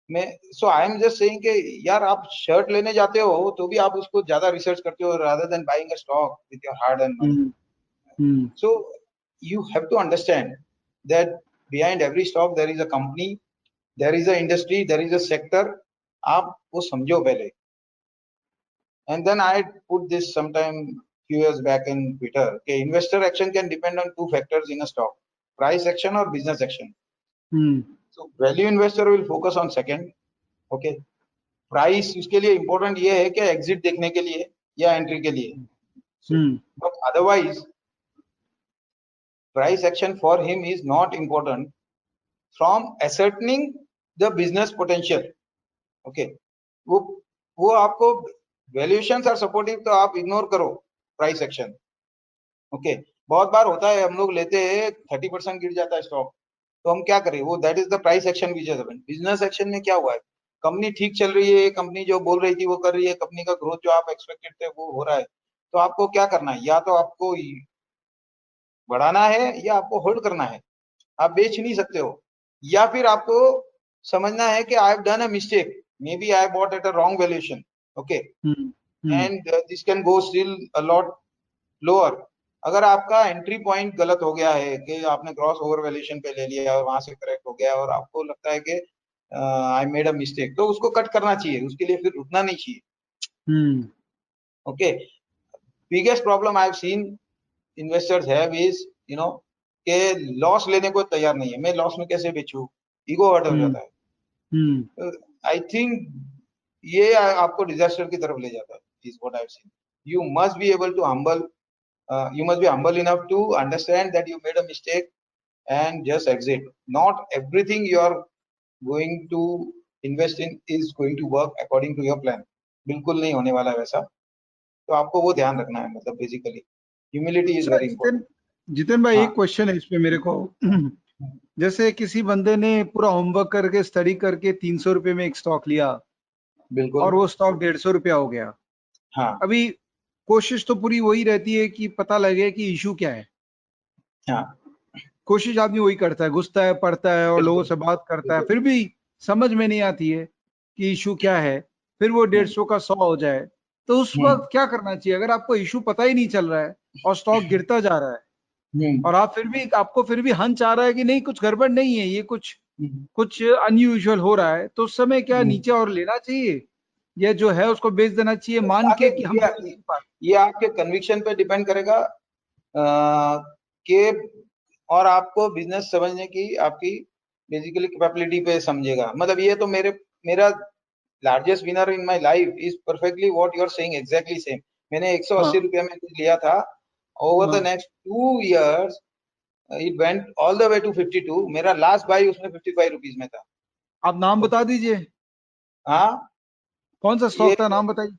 मैं सो आई एम जस्ट सेइंग कि यार आप शर्ट लेने जाते हो तो भी आप उसको ज्यादा रिसर्च करते हो rather than buying a stock with your hard earn money. So you have to understand that behind every stock there is a company, there is a industry, there is a sector. आप वो समझो पहले। And then I put this sometime few years back in Twitter. Okay, investor action can depend on two factors in a stock: price action or business action. So value investor will focus on second. Okay, price उसके लिए important ये है कि exit देखने के लिए या entry के लिए. So, but otherwise price action for him is not important from ascertaining the business potential. Okay, वो आपको valuations are supportive तो आप ignore करो price action. Okay, बहुत बार होता है हम लोग लेते हैं 30% गिर जाता है स्टॉक, तो हम क्या करें, वो that is the price action which has. Business action में क्या हुआ है, कंपनी ठीक चल रही है, कंपनी जो बोल रही थी वो कर रही है, कंपनी का ग्रोथ जो आप एक्सपेक्टेड थे वो हो रहा है, तो आपको क्या करना है, या तो आपको बढ़ाना है या आपको होल्ड करना है। आप बेच नहीं सकते हो, या फिर आपको समझना है कि I have done a mistake, maybe I bought at a wrong valuation. Okay, and this can go still a lot lower. अगर आपका एंट्री पॉइंट गलत हो गया है कि आपने क्रॉस ओवर वैल्यूएशन पे ले लिया और वहां से करेक्ट हो गया और आपको लगता है कि आई मेड अ मिस्टेक, तो उसको कट करना चाहिए, उसके लिए फिर रुकना नहीं चाहिए। Okay, biggest problem I have scene investors have is you know के लॉस लेने को तैयार नहीं है। मैं लॉस में कैसे बेचूं, ईगो हर्ट हो जाता है। आई थिंक ये आपको डिजास्टर की तरफ ले जाता है, is what I have seen. You must be able to humble, you must be humble enough to understand that you made a mistake and just exit. Not everything you are going to invest in is going to work according to your plan. बिल्कुल नहीं होने वाला है वैसा, तो आपको वो ध्यान रखना है। मतलब basically humility is very important. Jitin भाई, एक क्वेश्चन है इसमें मेरे को। जैसे किसी बंदे ने पूरा होमवर्क करके स्टडी करके 300 रुपए में एक स्टॉक लिया, बिल्कुल, और वो स्टॉक 150 रुपया हो गया। हाँ, अभी कोशिश तो पूरी वही रहती है कि पता लगे कि इशू क्या है। हाँ, कोशिश आदमी वही करता है, घुसता है, पढ़ता है और लोगों से बात करता है, फिर भी समझ में नहीं आती है कि इशू क्या है। फिर वो 150 का 100 हो जाए, तो उस वक्त क्या करना चाहिए? अगर आपको इशू पता ही नहीं चल रहा है और स्टॉक गिरता जा रहा है, और आप फिर भी, आपको फिर भी हंच आ रहा है कि नहीं कुछ गड़बड़ नहीं है, ये कुछ कुछ अनयूजुअल हो रहा है, तो उस समय क्या नीचे और लेना चाहिए, या जो है उसको बेच देना चाहिए मान के कि हम समझ नहीं पा रहे? ये आपके कन्विक्शन पे डिपेंड करेगा कि, और आपको बिजनेस समझने की आपकी बेसिकली कैपेबिलिटी पे समझेगा। मतलब ये तो मेरा largest winner in my life is perfectly what you are saying, exactly same. मैंने 180 रुपया में लिया था, over the next 2 years it went all the way to 52। मेरा लास्ट बाई उसमें 55 रुपीज में था। आप नाम बता दीजिए, हाँ, कौन सा ये स्टॉक था, नाम बताइए।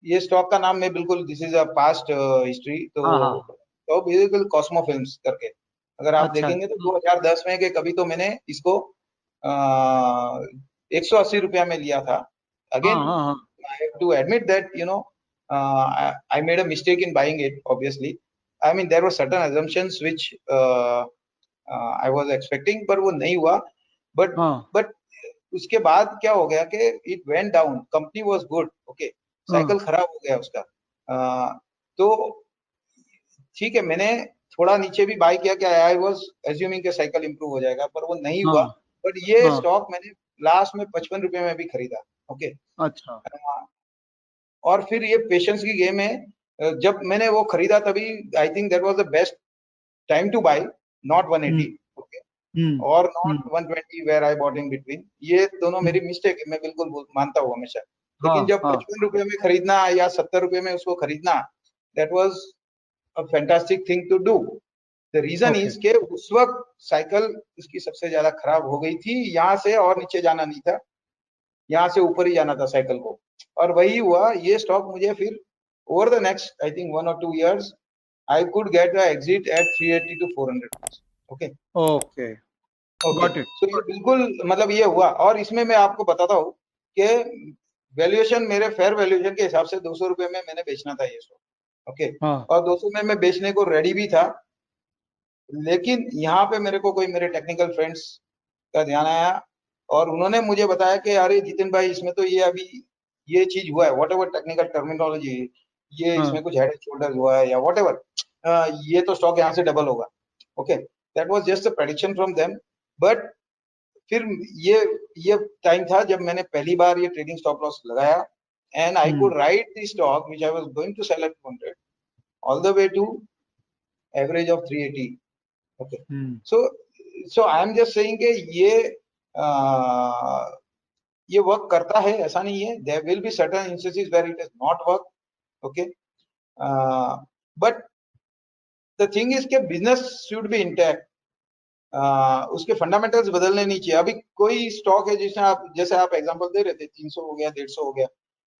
ये स्टॉक का नाम मैं बिल्कुल, this is a past history, हाँ हाँ, तो बिल्कुल कॉस्मो फिल्म्स करके अगर आप अच्छा देखेंगे तो 2010 में के कभी तो मैंने इसको 180 रुपया में लिया था। हाँ अगेन हाँ हाँ, I have to admit that I made a mistake in buying it. Obviously, I mean there were certain assumptions which I was expecting, पर वो नहीं हुआ। but उसके बाद क्या हो गया कि it went down, company was good, okay, cycle खराब हो गया उसका। तो ठीक है, मैंने थोड़ा नीचे भी बाय किया, क्या आई वाज अज्यूमिंग कि साइकिल इंप्रूव हो जाएगा, पर वो नहीं हुआ। बट ये स्टॉक मैंने लास्ट में 55 रुपए में भी खरीदा। ओके, अच्छा, और फिर ये पेशेंस की गेम है। जब मैंने वो खरीदा तभी I think that was the best time to buy, not 180, okay, और not 120 where I bought in between. ये दोनों मेरी मिस्टेक है, मैं बिल्कुल मानता हूँ हमेशा। लेकिन जब 55 रुपए में खरीदना या 70 रुपए में उसको खरीदना, that was a fantastic thing to do. The reason is कि उस वक्त साइकिल उसकी सबसे ज्यादा खराब हो गई थी, यहाँ से और नीचे जाना नहीं था, यहाँ से ऊपर ही जाना था साइकिल को, और वही हुआ। ये स्टॉक मुझे फिर over the next I think 1 or 2 years I could get the exit at 380 to 400. Okay. Okay. Okay, Got it. सो ये बिल्कुल मतलब ये हुआ। और इसमें मैं आपको बताता हूँ कि वैल्यूएशन मेरे फेयर वैल्यूएशन के हिसाब से 200 रुपए में मैंने बेचना था ये स्टॉक। ओके, हाँ। और 200 में मैं बेचने को रेडी भी था, लेकिन यहाँ पे मेरे को कोई मेरे टेक्निकल फ्रेंड्स का ध्यान आया और उन्होंने मुझे बताया कि अरे जितिन भाई, इसमें तो ये अभी ये चीज हुआ है, वॉट एवर टेक्निकल टर्मिनोलॉजी, ये हाँ। इसमें कुछ हेड एंड शोल्डर हुआ है या वॉट एवर, ये तो स्टॉक यहाँ से डबल होगा। Okay, that was just a prediction from them. But फिर ये ये टाइम था जब मैंने पहली बार ये ट्रेडिंग स्टॉप लॉस लगाया, and I hmm. Could ride the stock which I was going to sell at 200 all the way to average of 380। Okay, hmm. So so I am just saying कि ये work करता है, ऐसा नहीं है। There will be certain instances where it is not work. Okay, but the thing is के business should be intact. उसके fundamentals बदलने नहीं चाहिए। अभी कोई स्टॉक है जिसमें आप, जैसे आप एग्जांपल दे रहे थे, 300 हो गया, 150 हो गया,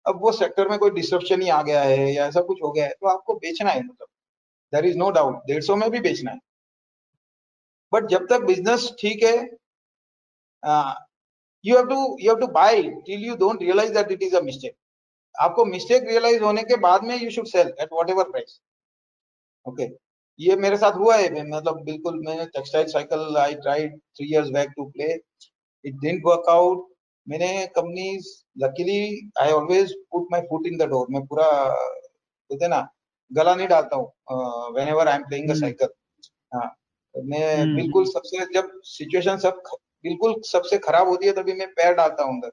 अब वो सेक्टर में कोई डिस्ट्रप्शन ही आ गया है या ऐसा कुछ हो गया है तो आपको बेचना है, मतलब देयर इज नो डाउट 150 में भी बेचना है। बट जब तक बिजनेस ठीक है, you have to buy till you don't realize that it is a mistake. आपको मिस्टेक रियलाइज होने के बाद में you should sell at whatever price. Okay, ये मेरे साथ हुआ है, मतलब बिल्कुल। मैंने textile cycle I tried 3 years back to play, it didn't work out. मैंने companies, luckily I always put my foot in the door. मैं पूरा बोलते ना गला नहीं डालता हूँ whenever I am playing a hmm. Cycle. हाँ, मैं बिल्कुल हम्म। सबसे, जब सिचुएशन बिल्कुल सबसे खराब होती है तभी मैं पैर डालता हूँ अंदर।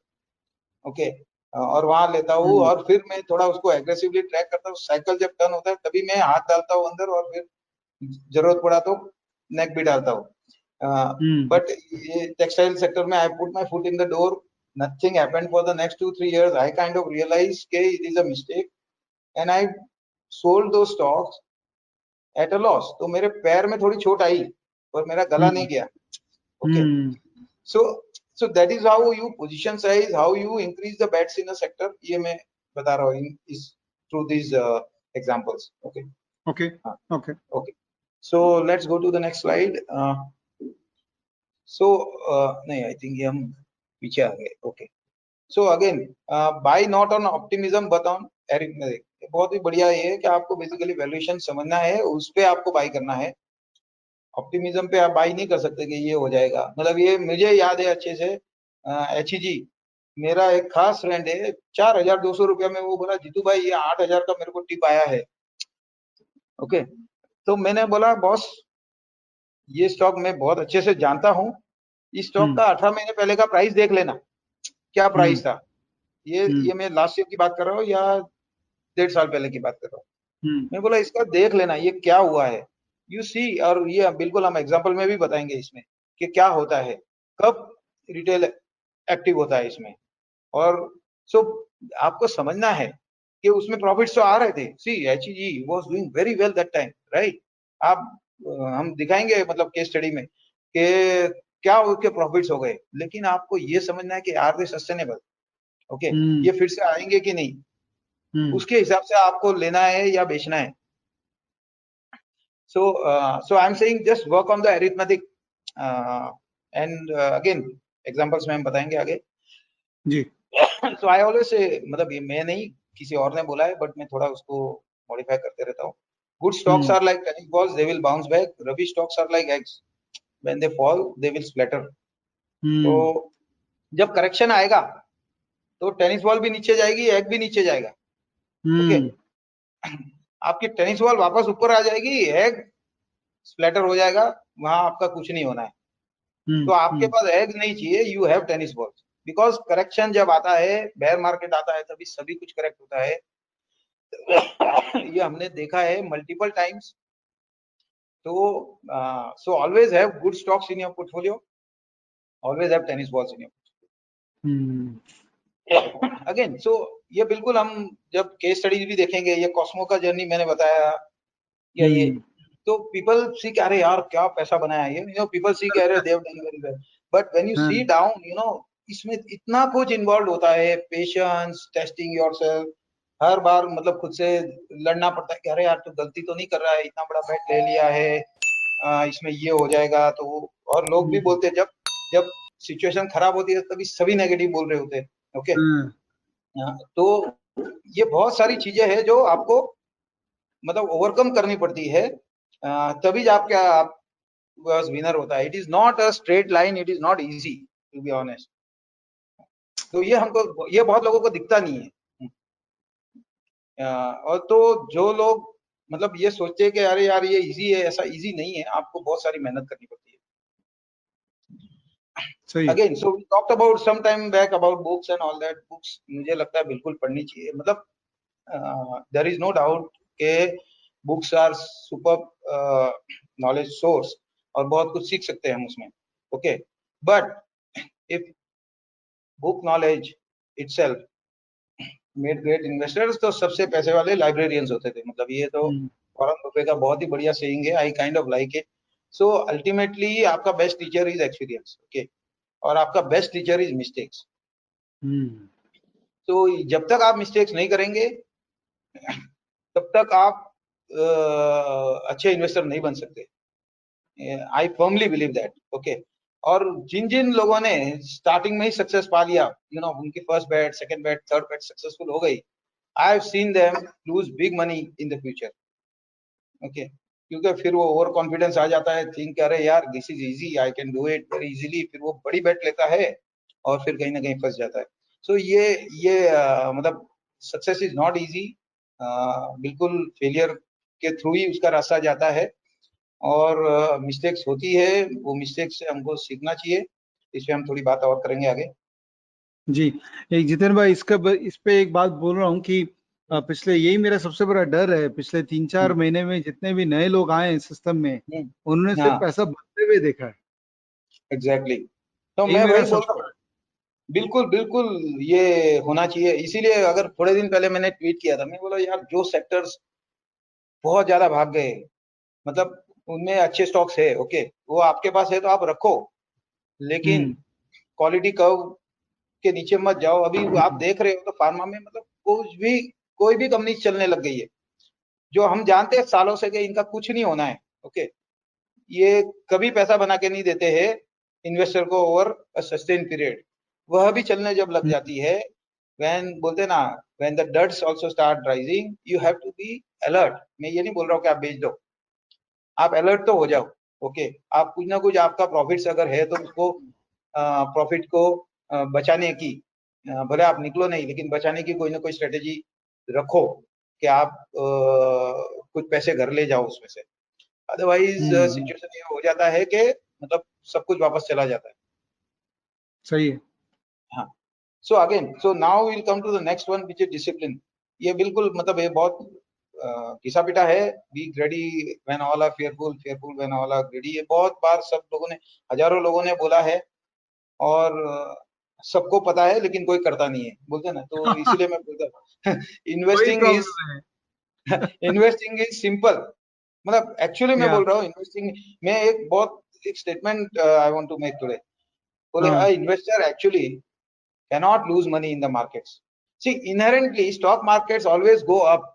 ओके, और वहां लेता हूँ हम्म। और फिर मैं थोड़ा उसको एग्रेसिवली ट्रैक करता हूँ। साइकिल जब टर्न होता है तभी मैं हाथ डालता हूँ अंदर और फिर जरूरत पड़ा तो नेक भी डालता हूँ। हम्म। बट ये टेक्सटाइल सेक्टर में I put my foot in the door, nothing happened for the next 2-3 years। I kind of realize के it is a mistake and I sold दो स्टॉक्स एट अ लॉस। तो मेरे पैर में थोड़ी चोट आई और मेरा गला नहीं हम्म। गया। Okay, hmm. so so that is how you position size, how you increase the bets in a sector। ये मैं बता रहा हूँ इस through these examples। okay, Okay. हाँ, Okay. okay, so let's go to the next slide। so नहीं, I think ये हम पीछे आ गए। okay, so again buy not on optimism but on arithmetic। बहुत ही बढ़िया ये है कि आपको बेसिकली वैल्यूएशन समझना है, उस पे आपको बाई करना है। ऑप्टिमिज्म पे आप बाई नहीं कर सकते कि ये हो जाएगा। मतलब ये मुझे याद है अच्छे से, HEG मेरा एक खास फ्रेंड है, 4,200 रुपया में वो बोला जीतू भाई ये 8,000 का मेरे को टिप आया है। ओके, तो मैंने बोला बॉस ये स्टॉक मैं बहुत अच्छे से जानता हूँ, इस स्टॉक हम्म। का 18 महीने पहले का प्राइस देख लेना, क्या प्राइस हम्म। था। ये हम्म। ये मैं लास्ट ईयर की बात कर रहा हूँ या 1.5 साल पहले की बात कर रहा हूँ। हम्म। मैं बोला इसका देख लेना ये क्या हुआ है, यू सी। और ये बिल्कुल हम एग्जांपल में भी बताएंगे इसमें कि क्या होता है, कब रिटेल एक्टिव होता है इसमें। और सो आपको समझना है कि उसमें प्रॉफिट्स तो आ रहे थे। सी HEG was doing very well that time, right. आप हम दिखाएंगे मतलब केस स्टडी में कि क्या उसके प्रॉफिट्स हो गए, लेकिन आपको ये समझना है कि आर दे सस्टेनेबल। ओके, हम्म। ये फिर से आएंगे कि नहीं, हम्म। उसके हिसाब से आपको लेना है या बेचना है। So I'm saying just work on the arithmetic, and again examples में हम बताएंगे आगे। जी। So I always say, मतलब ये मैं नहीं किसी और ने बोला है बट मैं थोड़ा उसको मॉडिफाई करते रहता हूँ। Good stocks hmm. are like tennis balls, they will bounce back. Rubbish stocks are like eggs, when they fall they will splatter। तो हम्म। जब करेक्शन आएगा तो टेनिस बॉल भी नीचे जाएगी, एग भी नीचे जाएगा। ओके, हम्म। आपकी टेनिस बॉल वापस ऊपर आ जाएगी, एग स्प्लैटर हो जाएगा, वहां आपका कुछ नहीं होना है। तो आपके हम्म। पास एग नहीं चाहिए, you have tennis balls. Because correction जब आता है, बेयर मार्केट आता है, तभी सभी कुछ करेक्ट होता है। ये हमने देखा है मल्टीपल टाइम्स। तो so always have good stocks in your portfolio, always have tennis balls in your hmm. Portfolio. Again so ये बिल्कुल हम जब केस स्टडीज भी देखेंगे, ये कॉस्मो का जर्नी मैंने बताया, या ये, हम्म। तो पीपल सी कह रहे यार क्या पैसा बनाया ये, पीपल सी कह रहे they've done very well. But when you हाँ। सी डाउन, इसमें इतना कुछ इन्वॉल्व होता है, पेशेंस, टेस्टिंग योरसेल्फ। हर बार मतलब खुद से लड़ना पड़ता है कि अरे यार तू गलती तो नहीं कर रहा है, इतना बड़ा बेट ले लिया है, इसमें ये हो जाएगा तो और लोग भी बोलते हैं जब जब सिचुएशन खराब होती है तभी सभी नेगेटिव बोल रहे होते हैं। ओके, तो ये बहुत सारी चीजें हैं जो आपको मतलब ओवरकम करनी पड़ती है, तभी आप विनर होता है। It is not a straight line, it is not easy to be honest. तो ये बहुत लोगों को दिखता नहीं है। और तो जो लोग मतलब ये सोचते हैं कि अरे यार ये इजी है, ऐसा इजी नहीं है, आपको बहुत सारी मेहनत करनी पड़ती है। Again so we talked about some time back about books and all that. Books मुझे लगता है बिल्कुल पढ़नी चाहिए, मतलब देयर इज नो डाउट के books are super knowledge source और बहुत कुछ सीख सकते हैं हम उसमें। Okay, but if book knowledge itself made great investors, तो सबसे पैसे वाले लाइब्रेरियंस होते थे। मतलब ये तो वॉरेन बफे का बहुत ही बढ़िया सेइंग है, I kind of like it. So ultimately आपका best teacher is experience. Okay, और आपका बेस्ट टीचर इज मिस्टेक्स। तो जब तक आप मिस्टेक्स नहीं करेंगे तब तक आप अच्छे इन्वेस्टर नहीं बन सकते। I firmly believe that. Okay, और जिन जिन लोगों ने स्टार्टिंग में ही सक्सेस पा लिया, यू नो, उनकी first bet, second bet, third bet successful हो गई, I have seen them lose big money in the future. Okay, क्योंकि फिर वो ओवर कॉन्फिडेंस आ जाता है, थिंक अरे यार this is easy, I can do it very easily, फिर वो बड़ी बैट लेता है और फिर कहीं ना कहीं फंस जाता है। सो ये मतलब सक्सेस इज नॉट इजी, बिल्कुल फेलियर के थ्रू ही उसका रास्ता जाता है, और मिस्टेक्स होती है, वो मिस्टेक्स से हमको सीखना चाहिए। इस पे हम थोड़ी बात और करेंगे आगे। जी, एक जितेंद्र भाई इस पे एक बात बोल रहा हूँ कि पिछले यही मेरा सबसे बड़ा डर है, पिछले 3-4 महीने में जितने भी नए लोग आए हैं सिस्टम में, उन्होंने सिर्फ पैसा बनते हुए देखा है। एग्जैक्टली, तो यही मैं मेरा वही बोल रहा हूँ, बिल्कुल बिल्कुल ये होना चाहिए। इसीलिए अगर थोड़े दिन पहले मैंने ट्वीट किया था, मैं बोला यार जो सेक्टर्स बहुत ज्यादा भाग गए, मतलब उनमें अच्छे स्टॉक्स है, ओके, वो आपके पास है तो आप रखो, लेकिन क्वालिटी कर्व के नीचे मत जाओ। अभी आप देख रहे हो तो फार्मा में मतलब कोई भी कंपनी चलने लग गई है जो हम जानते हैं सालों से कि इनका कुछ नहीं होना है। ओके, ये कभी पैसा बना के नहीं देते हैं इन्वेस्टर को ओवर अ सस्टेन पीरियड। वह भी चलने जब लग जाती है, व्हेन बोलते ना, when the dirts also start rising, you have to be alert. मैं ये नहीं बोल रहा हूँ कि आप बेच दो, आप अलर्ट तो हो जाओ। ओके, आप कुछ ना कुछ, आपका प्रॉफिट्स अगर है तो उसको प्रॉफिट को बचाने की, भले आप निकलो नहीं लेकिन बचाने की कोई ना कोई स्ट्रेटेजी रखो कि आप कुछ पैसे घर ले जाओ उसमें से। अदरवाइज सिचुएशन ये हो जाता है कि मतलब सब कुछ वापस चला जाता है। सही है। हाँ, so again, so now will come to the next one which is discipline. ये बिल्कुल मतलब ये बहुत घिसा पिटा है। Be greedy when all are fearful, fearful when all are greedy. ये बहुत बार सब लोगों ने, हजारों लोगों ने बोला है, और सबको पता है लेकिन कोई करता नहीं है, बोलते हैं ना। तो इसीलिए मैं बोलता हूँ वही इन्वेस्टिंग इज प्रॉब्लम है। Investing is simple. मतलब एक्चुअली मैं या बोल रहा हूँ इन्वेस्टिंग में एक statement I want to make today. बोले investor actually cannot lose money in the markets. See, inherently stock markets always go up।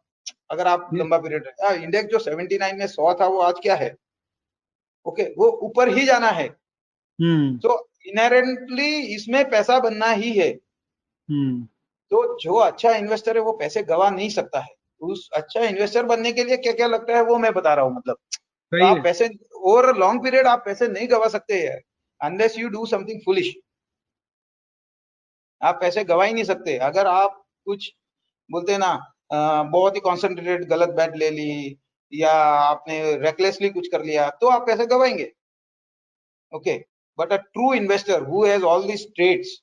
अगर आप लंबा पीरियड, इंडेक्स जो 79 में 100 था, वो आज क्या है? ओके, वो ऊपर ही जाना है। तो इनहेरेंटली इसमें पैसा बनना ही है। तो जो अच्छा इन्वेस्टर है वो पैसे गवा नहीं सकता है। उस अच्छा इन्वेस्टर बनने के लिए क्या क्या लगता है वो मैं बता रहा हूँ। मतलब तो आप पैसे ओवर लॉन्ग पीरियड आप पैसे नहीं गवा सकते हैं unless you do something foolish. आप पैसे गवा ही नहीं सकते अगर आप कुछ बोलते हैं ना, बहुत ही कॉन्सेंट्रेटेड गलत बैट ले ली या आपने रेकलेसली कुछ कर लिया, तो आप पैसे गवाएंगे। Okay, but a true investor who has all this trades,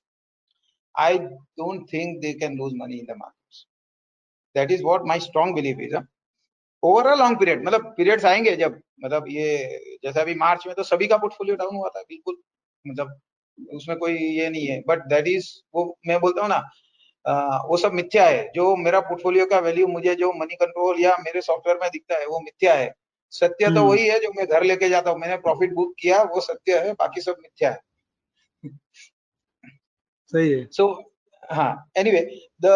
I don't think they can lose money in the markets. That is what my strong belief is. Over a long period, मतलब periods आएंगे जब, मतलब ये जैसे अभी मार्च में तो सभी का पोर्टफोलियो डाउन हुआ था बिल्कुल, मतलब उसमें कोई ये नहीं है। बट दैट इज, वो मैं बोलता हूँ ना, वो सब मिथ्या है। जो मेरा पोर्टफोलियो का वैल्यू मुझे जो मनी कंट्रोल या मेरे सॉफ्टवेयर में दिखता है वो मिथ्या है। सत्य तो वही है जो मैं घर लेके जाता हूँ, मैंने प्रॉफिट बुक किया वो सत्य है, बाकी सब मिथ्या है। सही है। So, anyway, the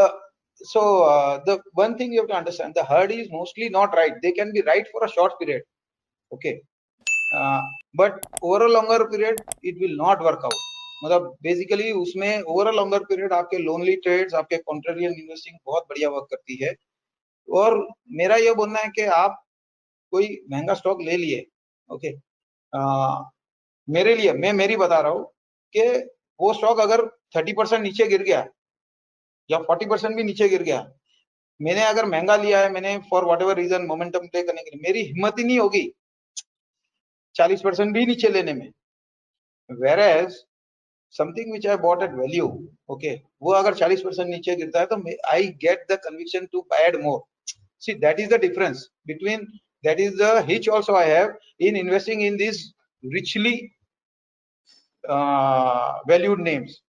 one thing you have to understand, the herd is mostly not right. They can be right for a short period. Okay, but over a longer period it will not work out. मतलब basically उसमें over a longer period आपके lonely trades, आपके contrarian investing बहुत बढ़िया work करती है. और मेरा ये बोलना है कि आप कोई महंगा स्टॉक ले लिए, ओके, मेरे लिए मैं मेरी बता रहा हूँ कि वो स्टॉक अगर 30% नीचे गिर गया या 40% भी नीचे गिर गया, मैंने अगर महंगा लिया है, मैंने for whatever reason momentum play करने के लिए, मेरी हिम्मत ही नहीं होगी 40% भी नीचे लेने में. whereas something which I bought at value, okay, वो अगर 40% नीचे गिरता है तो I get the conviction to add more. See, that is the difference between, that is the hitch also I have in investing in these richly valued names.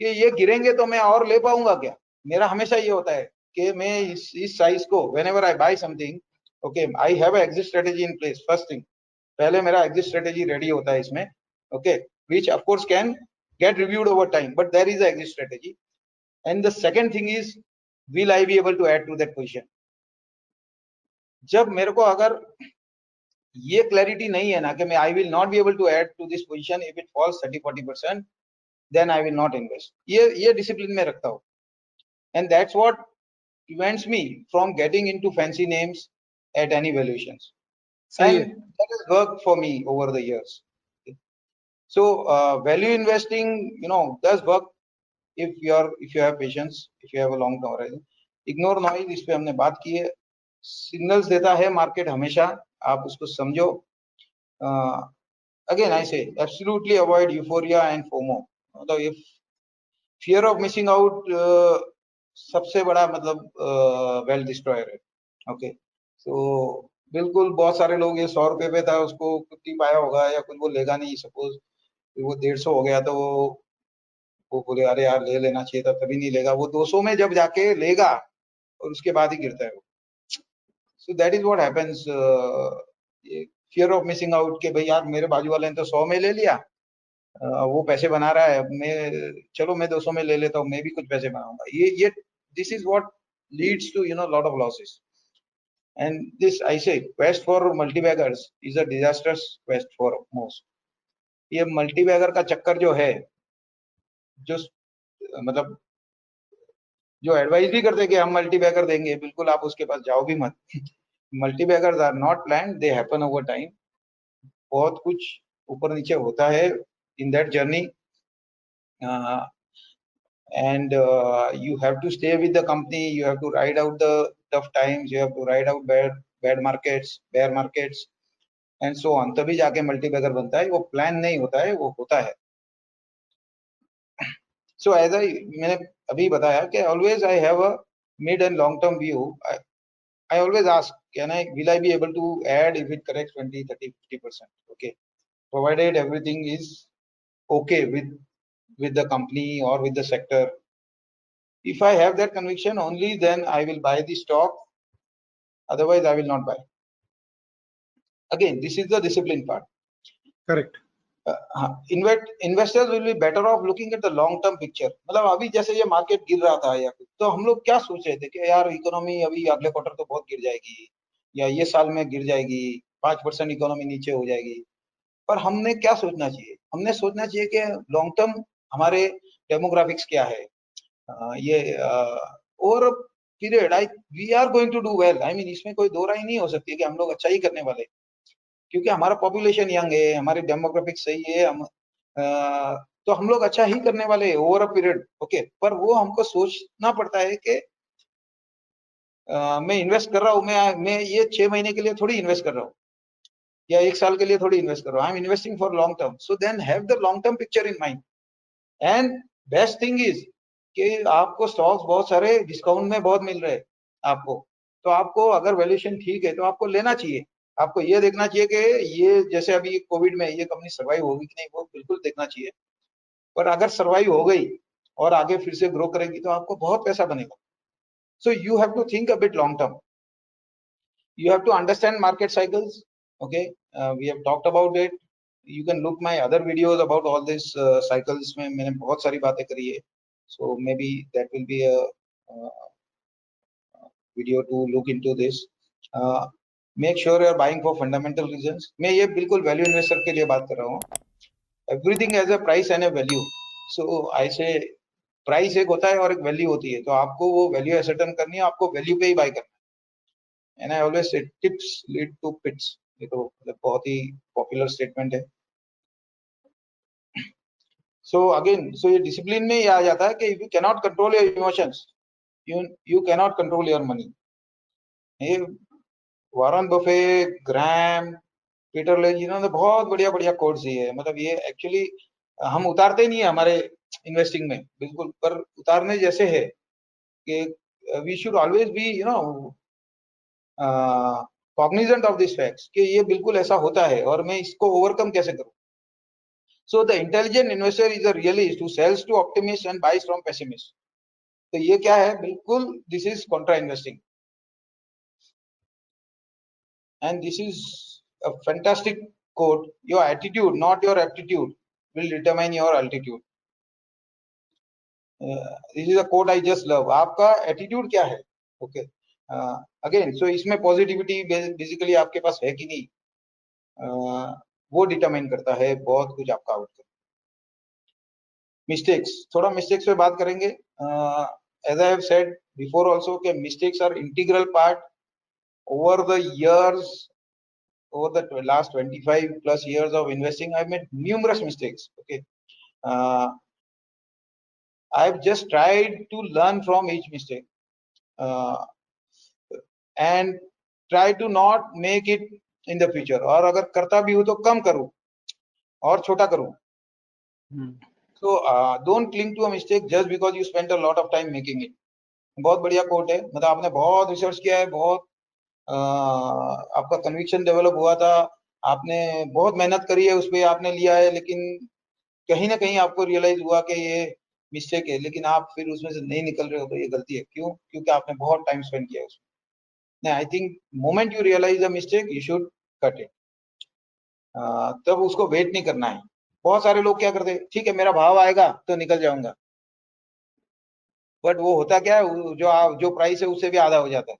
कि ये गिरेंगे तो मैं और ले पाऊंगा क्या? मेरा हमेशा ये होता है कि मैं इस साइज को, whenever I buy something, okay, I have a exit strategy in place. First thing, पहले मेरा exit strategy ready होता है इसमें, okay, which of course can get reviewed over time, but there is a exit strategy. And the second thing is, will I be able to add to that position? जब मेरे को अगर ये clarity नहीं है ना कि मैं I will not be able to add to this position if it falls 30-40%, then I will not invest. ये डिसिप्लिन में रखता हूँ. And that's what prevents me from getting into fancy names at any valuations. And that has worked for me over the years. So value investing, does work if you have patience, if you have a long term horizon. Ignore noise, इस पे हमने बात की है. Signals देता है market हमेशा, आप उसको समझो. Again I say, absolutely avoid euphoria and FOMO. मतलब if fear of missing out सबसे बड़ा मतलब वेल्थ डिस्ट्रॉयर है. ओके, तो बिल्कुल बहुत सारे लोग, ये 100 रुपए पे था, उसको कुछ नहीं पाया होगा या कुछ वो लेगा नहीं, सपोज वो 150 हो गया तो वो बोले अरे यार ले लेना चाहिए था, तभी नहीं लेगा. वो 200 में जब जाके लेगा और उसके बाद ही गिरता है वो. So that is what happens. Fear of missing out के भाई यार मेरे बाजू वाले ने तो 100 में ले लिया, वो पैसे बना रहा है, चलो मैं 200 में ले लेता हूँ, मैं भी कुछ पैसे बनाऊंगा. ये this is what leads to lot of losses. And this I say quest for multibaggers is a disasters quest for most. ये मल्टीबैगर का चक्कर जो है, जो मतलब जो एडवाइस भी करते कि हम मल्टीबैगर देंगे, बिल्कुल आप उसके पास जाओ भी मत. Multibaggers are not planned, they happen over time. बहुत कुछ ऊपर नीचे होता है in that journey. And you have to stay with the company, you have to ride out the tough times, you have to ride out bad markets, bear markets and so on. तभी जाके multibagger बनता है. वो plan नहीं होता है, वो होता है. So as मैंने अभी बताया कि always I have a mid and long term view. I always ask, will I be able to add if it corrects 20, 30, 50%? Okay, provided everything is okay with the company or with the sector. If I have that conviction, only then I will buy the stock. Otherwise, I will not buy. Again, this is the discipline part. Correct. Investors will be better off looking at the long term picture. मतलब अभी जैसे ये market गिर रहा था या तो हम लोग क्या सोच रहे थे कि यार इकोनॉमी अभी अगले क्वार्टर तो बहुत गिर जाएगी, या ये साल में गिर जाएगी, 5% इकोनॉमी नीचे हो जाएगी. पर हमने क्या सोचना चाहिए? हमने सोचना चाहिए कि लॉन्ग टर्म हमारे डेमोग्राफिक्स क्या है. ये over period we are going to do well. I mean इसमें कोई दो राय नहीं हो सकती कि हम लोग अच्छा ही करने वाले, क्योंकि हमारा पॉपुलेशन यंग है, हमारी डेमोग्राफिक सही है, तो हम लोग अच्छा ही करने वाले हैं ओवर अ पीरियड. ओके, पर वो हमको सोचना पड़ता है कि मैं इन्वेस्ट कर रहा हूँ, मैं ये 6 महीने के लिए थोड़ी इन्वेस्ट कर रहा हूँ या 1 साल के लिए थोड़ी इन्वेस्ट कर रहा हूँ. I am investing for long term. So then have the long term picture in mind. And best thing is कि आपको स्टॉक्स बहुत सारे डिस्काउंट में बहुत मिल रहे हैं आपको. तो आपको अगर वैल्यूएशन ठीक है तो आपको लेना चाहिए. आपको ये देखना चाहिए कि ये जैसे अभी कोविड में ये कंपनी सर्वाइव होगी कि नहीं, वो बिल्कुल देखना चाहिए. पर अगर सर्वाइव हो गई और आगे फिर से ग्रो करेगी तो आपको बहुत पैसा बनेगा. So you have to think a bit long term. You have to understand market cycles. Okay, we have talked about it. You can look my other videos about all these cycles में मैंने बहुत सारी बातें करी है. So maybe that will be a video to look into this. Make sure you are buying for fundamental reasons. मैं ये बिल्कुल वैल्यू इन्वेस्टर के लिए बात कर रहा हूँ। Everything has a price and a value. So I say price एक होता है और एक वैल्यू होती है, तो आपको वो वैल्यू एसर्टेन करनी है, आपको वैल्यू पे ही बाय करना है। And I always say tips lead to pits, ये तो मतलब बहुत ही पॉपुलर स्टेटमेंट है। सो अगेन, सो ये डिसिप्लिन में ही आ जाता है कि if you cannot control your emotions, you cannot control your money. ये Warren Buffett, Graham, Peter Lynch, इन्होंने बहुत बढ़िया बढ़िया कोट्स दिए है। मतलब ये एक्चुअली हम उतारते नहीं है हमारे इन्वेस्टिंग में बिल्कुल, पर उतारने जैसे है कि we should always be cognizant of this facts कि ये बिल्कुल ऐसा होता है और मैं इसको ओवरकम कैसे करूं। So the intelligent investor is a realist who sells to optimist and buys from pessimist. तो ये क्या है, बिल्कुल this is contra investing and this is a fantastic quote. Your attitude, not your aptitude, will determine your altitude. This is a quote I just love. आपका attitude क्या है? Okay, again, सो इसमें positivity basically आपके पास है कि नहीं, वो determine करता है बहुत कुछ आपका आउटकम। मिस्टेक्स, थोड़ा मिस्टेक्स पे बात करेंगे। As I have said before also कि mistakes are integral part over the years. Over the last 25 plus years of investing, I've made numerous mistakes. Okay, I've just tried to learn from each mistake and try to not make it in the future. और अगर करता भी हूँ तो कम करूँ और छोटा करूँ। So don't cling to a mistake just because you spent a lot of time making it. बहुत बढ़िया कोट है, मतलब आपने बहुत रिसर्च किया है, बहुत आपका कन्विक्शन डेवलप हुआ था, आपने बहुत मेहनत करी है उस पर, आपने लिया है, लेकिन कहीं ना कहीं आपको रियलाइज हुआ कि ये मिस्टेक है, लेकिन आप फिर उसमें से नहीं निकल रहे हो, तो ये गलती है। क्यों? क्योंकि आपने बहुत टाइम स्पेंड किया उसमें। I think moment you realize a mistake you should cut it, तब उसको वेट नहीं करना है। बहुत सारे लोग क्या करते हैं, ठीक है मेरा भाव आएगा तो निकल जाऊंगा, बट वो होता क्या है, जो प्राइस है उससे भी आधा हो जाता है।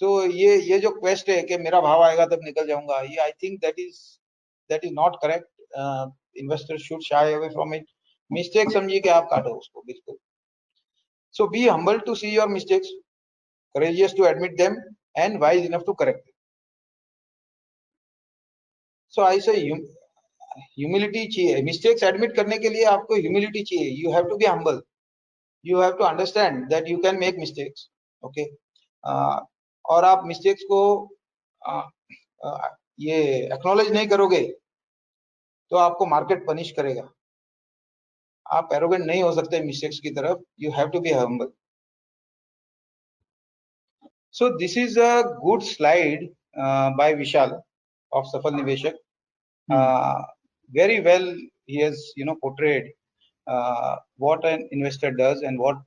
तो ये जो क्वेस्ट है कि मेरा भाव आएगा तब निकल जाऊंगा, ये I think that is not correct. Investor should shy away from it. Mistake समझिए कि आप काटो उसको बिल्कुल। So be humble to see your mistakes, courageous to admit them, and wise enough to correct them. So I say humility चाहिए। Mistakes admit करने के लिए आपको ह्यूमिलिटी चाहिए। You have to be humble, you have to understand that you can make mistakes. Okay, और आप mistakes को ये एक्नॉलेज नहीं करोगे तो आपको मार्केट पनिश करेगा। आप एरोगेंट नहीं हो सकते मिस्टेक्स की तरफ, you have to be humble. So this is a good slide by Vishal of Safal Niveshak. Very well he has portrayed what an investor does and what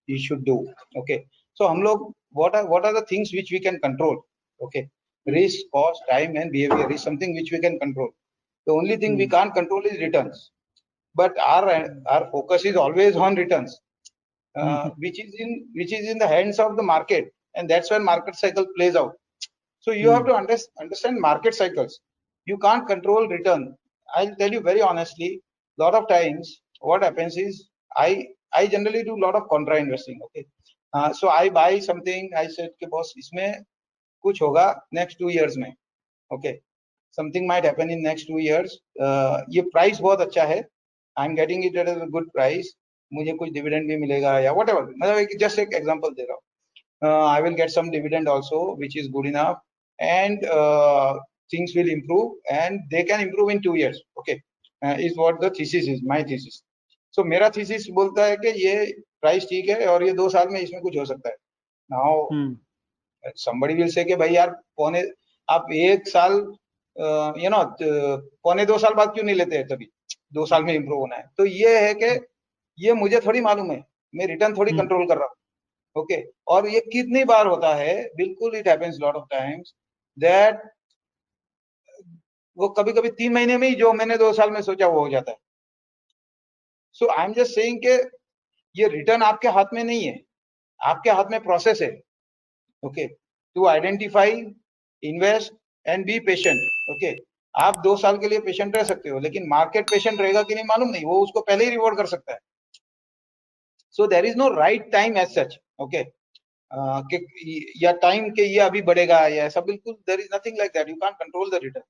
he should do. Okay, so हम लोग what are the things which we can control? Okay, risk, cost, time and behavior is something which we can control. The only thing we can't control is returns, but our focus is always on returns, which is in the hands of the market, and that's when market cycle plays out. So you have to understand market cycles. You can't control return. I'll tell you very honestly, lot of times what happens is I generally do a lot of contra investing. Okay, so I buy something, I said कि boss इसमें कुछ होगा next 2 years में. Okay, something might happen in next 2 years. ये price बहुत अच्छा है, I'm getting it at a good price, मुझे कुछ dividend भी मिलेगा या whatever. मतलब just एक example दे रहा हूँ. I will get some dividend also, which is good enough, and things will improve, and they can improve in 2 years. Okay, is what the thesis is, my thesis. So मेरा thesis बोलता है कि ये price ठीक है और ये 2 साल में इसमें कुछ हो सकता है. Now somebody will say कि भाई यार पौने आप 1 साल पौने 2 साल बाद क्यों नहीं लेते हैं, तभी 2 साल में इम्प्रूव होना है। तो ये है कि ये मुझे थोड़ी मालूम है, मैं रिटर्न थोड़ी कंट्रोल कर रहा हूँ। ओके, और ये कितनी बार होता है, बिल्कुल it happens lot of times that वो कभी कभी 3 महीने में ही जो मैंने 2 साल में सोचा वो हो जाता है। सो आई एम जस्ट सेइंग कि ये रिटर्न आपके हाथ में नहीं है, आपके हाथ में प्रोसेस है। Okay, to identify, invest and be patient. Okay, आप 2 साल के लिए पेशेंट रह सकते हो, लेकिन मार्केट पेशेंट रहेगा कि नहीं मालूम नहीं, वो उसको पहले ही रिवॉर्ड कर सकता है. So there is no right time as such. Okay, या टाइम के ये अभी बढ़ेगा या ऐसा, बिल्कुल there is nothing like that. You can't control the return.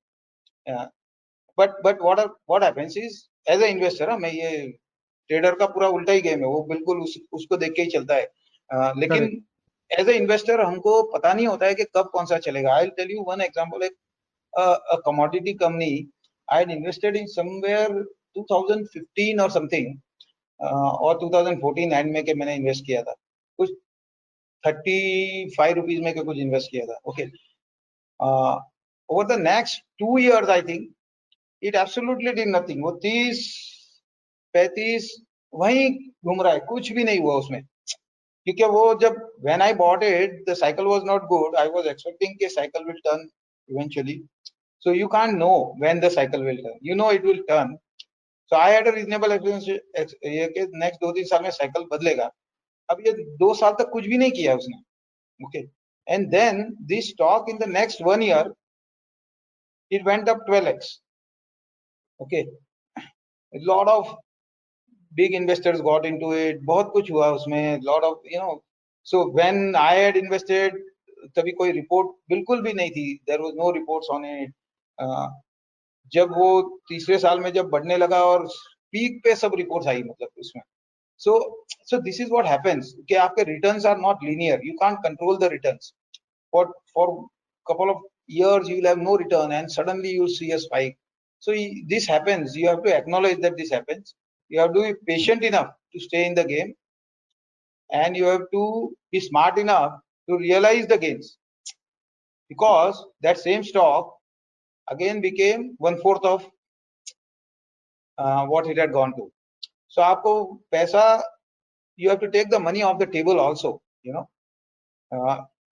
But what happens is, as a investor, मैं ये ट्रेडर का पूरा उल्टा ही गेम है, वो बिल्कुल उसको देख के ही चलता है. लेकिन एज ए इन्वेस्टर हमको पता नहीं होता है कि कब कौन सा चलेगा. I will tell you one example. a commodity company I had invested in somewhere 2015 or something, और 2014 एंड में के मैंने इन्वेस्ट किया था, कुछ 35 रुपीज में के कुछ इन्वेस्ट किया था. Okay, over the next 2 years I think it absolutely did nothing. वो 30-35 वहीं घूम रहा है, कुछ भी नहीं हुआ उसमें. क्योंकि वो जब when I bought it, the cycle was not good. I was expecting कि cycle will turn eventually. So you can't know when the cycle will turn. You know it will turn. So I had a reasonable experience ये कि next 2-3 साल में cycle बदलेगा. अब ये 2 साल तक कुछ भी नहीं किया उसने. Okay, and then this stock in the next 1 year it went up 12x. Okay, a lot of big investors got into it. बहुत कुछ हुआ उसमें. Lot of, you know, so when I had invested, तभी कोई report बिल्कुल भी नहीं थी. There was no reports on it. जब वो तीसरे साल में जब बढ़ने लगा और पीक पे सब रिपोर्ट्स आई मतलब उसमें. So this is what happens कि आपके returns are not linear. You can't control the returns. For couple of years you will have no return and suddenly you will see a spike. So this happens. You have to acknowledge that this happens. You have to be patient enough to stay in the game, and you have to be smart enough to realize the gains, because that same stock again became 1/4 of what it had gone to. So आपको पैसा, you have to take the money off the table also, you know,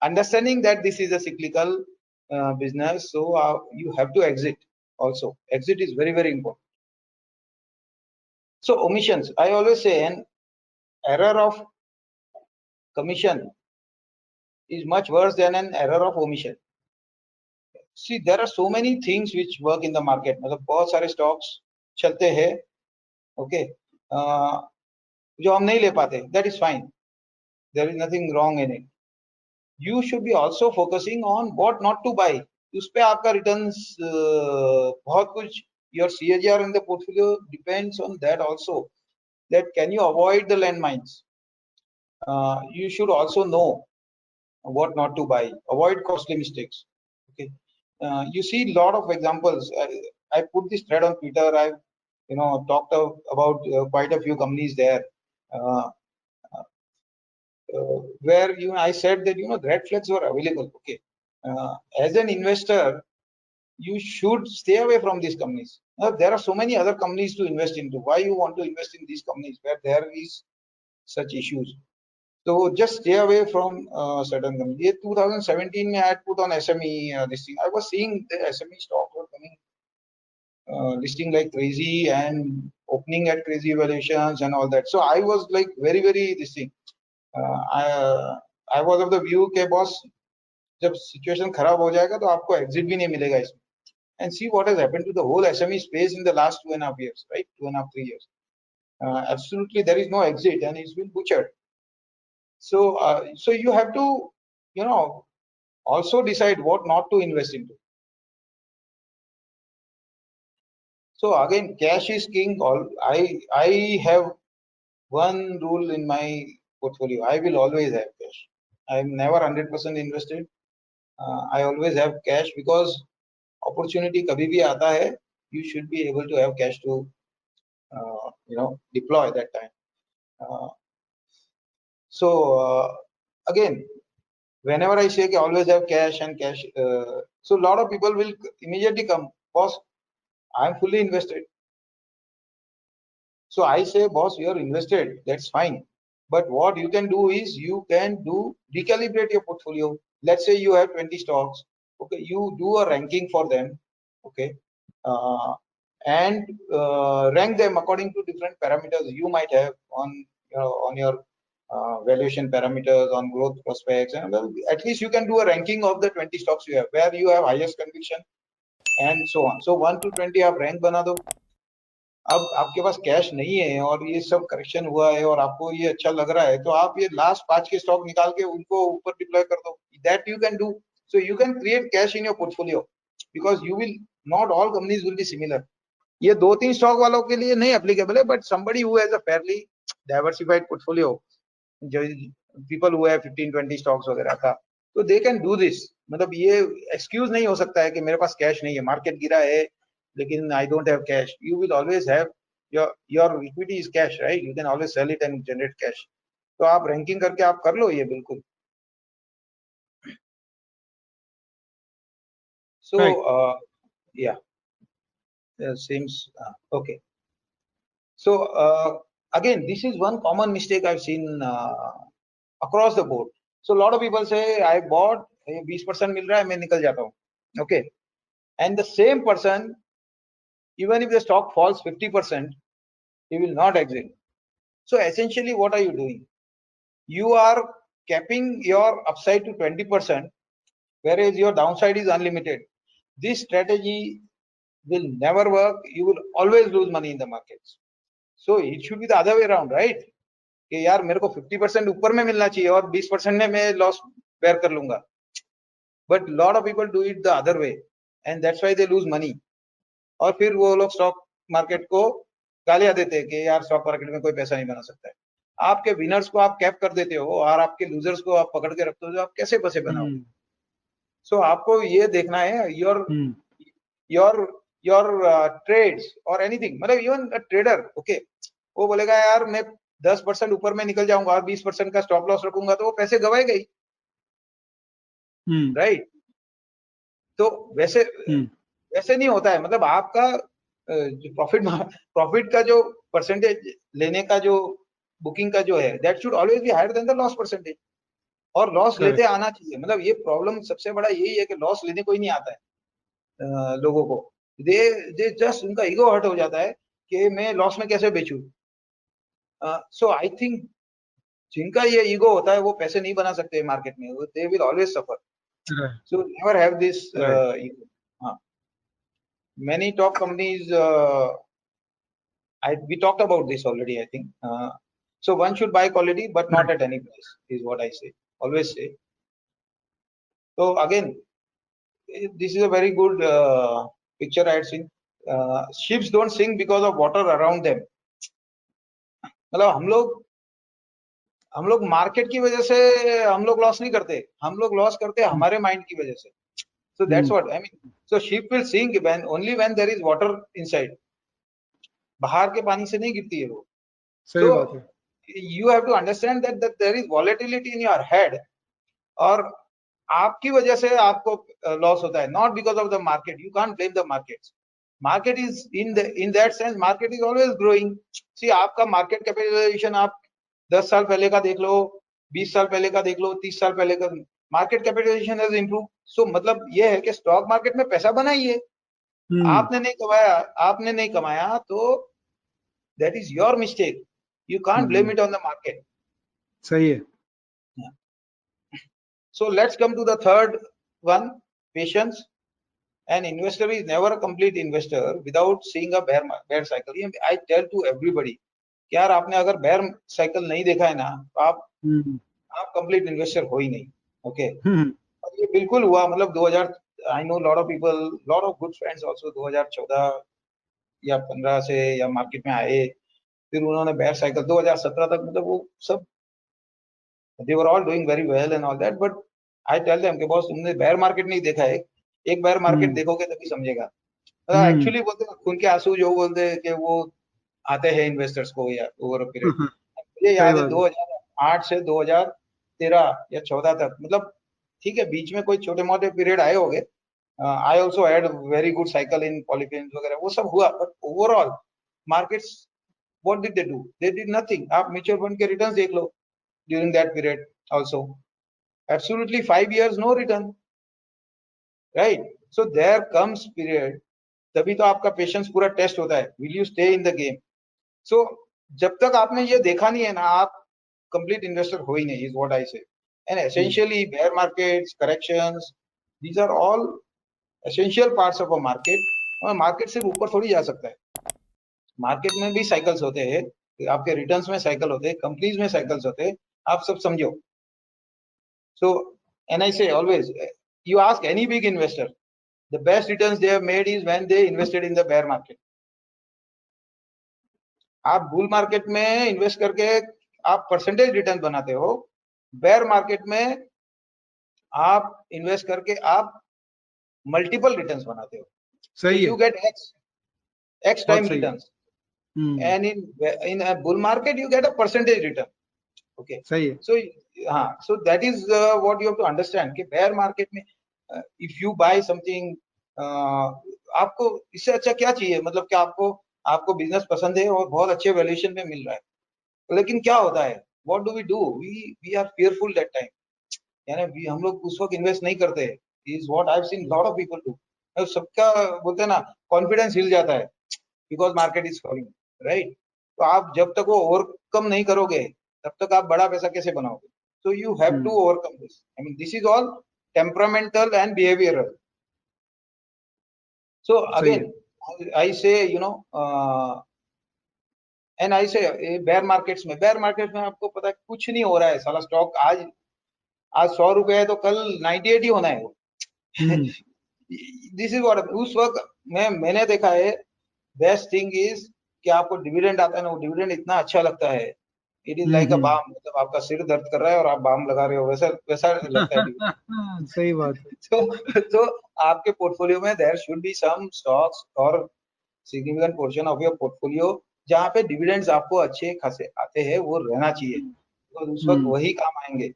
understanding that this is a cyclical business. So you have to exit also. Exit is very, very important. So omissions, I always say an error of commission is much worse than an error of omission. See, there are so many things which work in the market. मतलब बहुत सारे stocks चलते हैं, okay, जो हम नहीं ले पाते. That is fine. There is nothing wrong in it. You should be also focusing on what not to buy. उस पे आपका returns बहुत कुछ. Your CAGR in the portfolio depends on that also. That can you avoid the landmines? You should also know what not to buy. Avoid costly mistakes. Okay. You see a lot of examples. I put this thread on Twitter. I've talked about quite a few companies there, where I said that red flags were available. Okay, as an investor, you should stay away from these companies. There are so many other companies to invest into. Why you want to invest in these companies where there is such issues? So just stay away from certain companies. 2017 I had put on SME this thing. I was seeing the SME stocks were coming listing like crazy and opening at crazy valuations and all that. So I was like very, very this thing. I was of the view के boss, जब situation खराब हो जाएगा तो आपको exit भी नहीं मिलेगा इसमें. And see what has happened to the whole SME space in the last 2.5 years, right? 2.5-3 years. Absolutely, there is no exit and it's been butchered. So you have to, also decide what not to invest into. So again, cash is king. I have one rule in my portfolio. I will always have cash. I'm never 100% invested. I always have cash because opportunity kabhi bhi aata hai, you should be able to have cash to deploy that time. Again, whenever I say always have cash and cash, so a lot of people will immediately come, boss, I'm fully invested. So I say, boss, you are invested, that's fine. But what you can do is you can recalibrate your portfolio. Let's say you have 20 stocks. Okay, you do a ranking for them. Okay, and rank them according to different parameters you might have on your valuation parameters, on growth prospects, and well, at least you can do a ranking of the 20 stocks you have, where you have highest conviction, and so on. So 1 to 20 आप rank बना दो. अब आपके पास cash नहीं है और ये सब करेक्शन हुआ है और आपको ये अच्छा लग रहा है, तो आप ये लास्ट 5 के स्टॉक निकाल के उनको ऊपर डिप्लॉय कर दो. That you can do. So you can create cash in your portfolio because you will not all companies will be similar. ये 2-3 स्टॉक वालों के लिए नहीं एप्लीकेबल है, but somebody who has a fairly diversified portfolio, जो people who have 15-20 stocks वगैरह का, तो they can do this. मतलब ये एक्सक्यूज नहीं हो सकता है कि मेरे पास कैश नहीं है, मार्केट गिरा है लेकिन I don't have cash. You will always have your equity is cash, right? You can always sell it and generate cash. तो आप रैंकिंग करके आप कर लो ये बिल्कुल. So Right. yeah, seems okay. So again, this is one common mistake I've seen across the board. So a lot of people say I bought 20% मिल रहा है मैं निकल जाता हूँ. Okay, and the same person, even if the stock falls 50%, he will not exit. So essentially, what are you doing? You are capping your upside to 20%, whereas your downside is unlimited. This strategy will never work. You will always lose money in the markets. So it should be the other way around, right? कि यार मेरे को 50% ऊपर में मिलना चाहिए और 20% में मैं लॉस बेयर कर लूंगा. But lot of people do it the other way, and that's why they lose money. और फिर वो लोग स्टॉक मार्केट को गालियां देते हैं कि यार स्टॉक मार्केट में कोई पैसा नहीं बना सकता है. आपके विनर्स को आप कैप कर देते हो और आपके लूजर्स को आप पकड़ के रखते हो, तो आप कैसे पैसे बनाओगे? सो आपको ये देखना है योर ट्रेड्स और एनीथिंग. मतलब इवन अ ट्रेडर, ओके, वो बोलेगा यार मैं 10% ऊपर में निकल जाऊंगा और 20% का स्टॉप लॉस रखूंगा, तो वो पैसे गवाएगा ही, राइट? तो वैसे नहीं होता है. मतलब आपका प्रॉफिट का जो परसेंटेज लेने का जो बुकिंग का जो है, that should always be higher than the loss percentage. और लॉस लेते आना चाहिए. मतलब ये प्रॉब्लम सबसे बड़ा यही है कि लॉस लेने कोई नहीं आता है लोगों को. दे जस्ट उनका ईगो हर्ट हो जाता है कि मैं लॉस में कैसे बेचूं. सो आई थिंक जिनका ये ईगो होता है वो पैसे नहीं बना सकते मार्केट में. They will always suffer. So never have this ego. Many top companies, we talked about this already, I think. So one should buy quality, but not at any price, is what I say. Always say. So again, this is a very good picture I had seen. Ships don't sink because of water around them. मतलब हम लोग market की वजह से हम लोग loss नहीं करते, हम लोग लॉस करते हमारे माइंड की वजह से. So that's what I mean. So ship will sink only when there is water inside. बाहर के पानी से नहीं गिरती है वो. सही बात है. You have to understand that there is volatility in your head, और आपकी वजह से आपको लॉस होता है, not because of the market. You can't blame the markets. Market is in that sense, market is always growing. See, आपका market capitalization आप 10 साल पहले का देख लो, 20 साल पहले का देख लो, 30 साल पहले का, मार्केट कैपिटलाइजेशन हैज इंप्रूव. सो मतलब ये है कि स्टॉक मार्केट में पैसा बनाइए. आपने नहीं कमाया तो that is your mistake. You can't blame it on the market. सही है. So let's come to the third one, patience. An investor is never a complete investor without seeing a bear cycle. I tell to everybody, यार आपने अगर bear cycle नहीं देखा है ना, तो आप complete investor हो ही नहीं. Okay. और ये बिल्कुल हुआ. मतलब 2000, I know lot of people, lot of good friends also 2014 या 15 से या मार्केट में आए, फिर उन्होंने बेयर साइकिल 2017 तक, मतलब वो सब they were all doing very well and all that, but I tell them कि बॉस तुमने बेयर मार्केट नहीं देखा है, एक बेयर मार्केट देखोगे तभी समझेगा. एक्चुअली बोलते हैं खून के आंसू जो बोलते हैं कि वो आते हैं इन्वेस्टर्स को या ओवर अ पीरियड. मुझे याद है 2008 से 2013 या 14 तक, मतलब ठीक है बीच में कोई छोटे मोटे पीरियड आए होंगे. I also had a very good cycle in polyfins वगैरह, वो सब हुआ, but overall markets, what did they do? They did nothing. आप म्यूचुअल फंड के रिटर्न्स देख लो during that period also. Absolutely 5 years no return, right? So there comes period, तभी तो आपका पेशेंस पूरा टेस्ट होता है. Will you stay in the game? So जब तक आपने ये देखा नहीं है ना, आप complete investor हो ही नहीं, is what I say. And essentially bear markets, corrections, these are all essential parts of a market. और मार्केट सिर्फ ऊपर थोड़ी जा सकता है, मार्केट में भी साइकिल्स होते हैं, आपके रिटर्न्स में साइकिल होते हैं, कंपनीज में साइकिल्स होते हैं, आप सब समझो. So, and I say always, you ask any big investor, the best returns they have made is when they invested in the bear market. आप बुल मार्केट में इन्वेस्ट करके आप परसेंटेज रिटर्न बनाते हो, बेयर मार्केट में आप invest करके आप मल्टीपल रिटर्न्स बनाते हो. सही है. You get x time returns. And in a bull market you get a percentage return. Okay. सही है. So that is what you have to understand कि bear market में if you buy something, आपको इससे अच्छा क्या चाहिए, मतलब कि आपको बिजनेस पसंद है और बहुत अच्छे वैल्यूएशन में मिल रहा है, लेकिन क्या होता है, what do? We are fearful that time, यानी हम लोग उस वक्त इन्वेस्ट नहीं करते, is what I've seen lot of people do. सबका बोलते हैं ना, कॉन्फिडेंस हिल जाता है because market is falling, right? तो आप जब तक वो ओवरकम नहीं करोगे तब तक आप बड़ा पैसा कैसे बनाओगे? So you have to overcome this. I mean, this is all temperamental and behavioral. So again, I say, and I say bear markets में आपको पता है कुछ नहीं हो रहा है, साला स्टॉक आज 100 रुपए है तो कल 98 ही होना है वो. This is what उस वक्त मैंने देखा है, बेस्ट थिंग इज कि आपको डिविडेंड आता है ना, वो डिविडेंड इतना अच्छा लगता है, it is like a balm, मतलब आपका सिर दर्द कर रहा है और आप बाम लगा रहे हो, वैसा लगता है. सही बात है. तो आपके पोर्टफोलियो में there should be some stocks और significant portion of your portfolio जहाँ पे डिविडेंड्स आपको अच्छे खासे आते हैं, वो रहना चाहिए, तो उस वक्त वही काम आएंगे.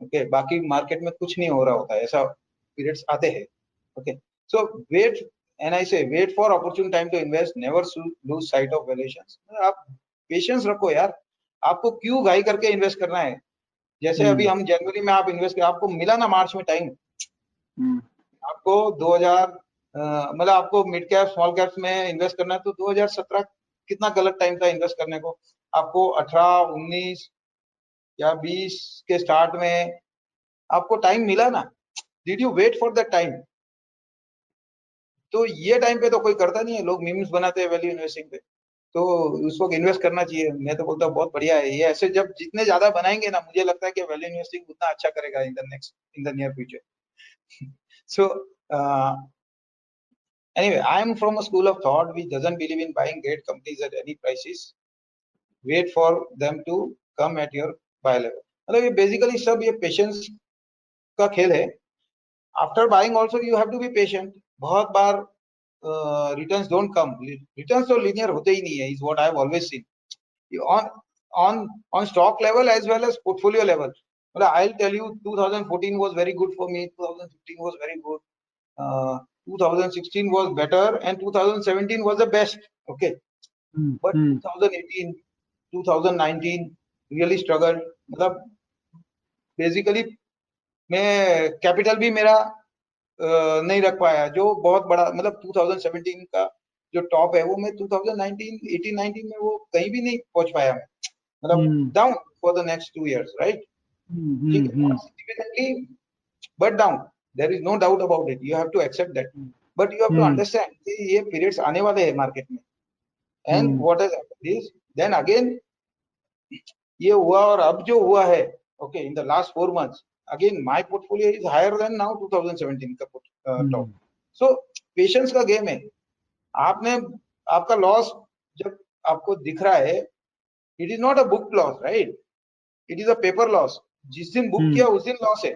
ओके, बाकी मार्केट में कुछ नहीं हो रहा होता है, ऐसा पीरियड्स आते हैं. Okay, so wait, and I say wait for opportune time to invest, never lose sight of valuations. आप पेशेंस रखो यार, आपको क्यों घाई करके इन्वेस्ट करना है? जैसे अभी हम जनवरी में आप इन्वेस्ट कर, आपको मिला ना मार्च में टाइम, आपको 2000 मतलब आपको मिड कैप स्मॉल कैप्स में इन्वेस्ट करना है, तो 2017 कितना गलत टाइम था इन्वेस्ट करने को? आपको 18, 19 या 20 के स्टार्ट में आपको टाइम मिला ना, did you wait for that time? तो ये टाइम पे तो कोई करता नहीं है, लोग मीम्स बनाते हैं वैल्यू इन्वेस्टिंग पे, तो उस वक्त इन्वेस्ट करना चाहिए. मैं तो बोलता हूँ बहुत बढ़िया है ये, ऐसे जब जितने ज्यादा बनाएंगे ना, मुझे लगता है कि वैल्यू इन्वेस्टिंग उतना अच्छा करेगा in the near future. So anyway, I am from a school of thought which doesn't believe in buying great companies at any prices. Wait for them to come at your buy level. मतलब ये basically सब ये patience का खेल है. After buying also you have to be patient. बहुत बार returns don't come. Returns तो linear होते ही नहीं है, is what I have always seen. On stock level as well as portfolio level. Well, I'll tell you, 2014 was very good for me. 2015 was very good. 2016 was better, and 2017 was the best. Okay, but 2018, 2019 really struggled. मतलब basically मैं capital भी मेरा नहीं रख पाया, जो बहुत बड़ा, मतलब 2017 का जो टॉप है वो मैं 2019, 18-19 में वो कहीं भी नहीं पहुंच पाया मैं, मतलब down for the next 2 years, right? ठीक है, significantly but down, there is no doubt about it, you have to accept that, but you have to understand कि ये periods आने वाले हैं मार्केट में, and what has happened is then again ये हुआ, और अब जो हुआ है, okay, in the last 4 months again my portfolio is higher than now 2017 का top. So patience का गेम है. आपका लॉस जब आपको दिख रहा है, it is not a book loss, right? It is a paper loss. जिस दिन बुक किया उस दिन लॉस है,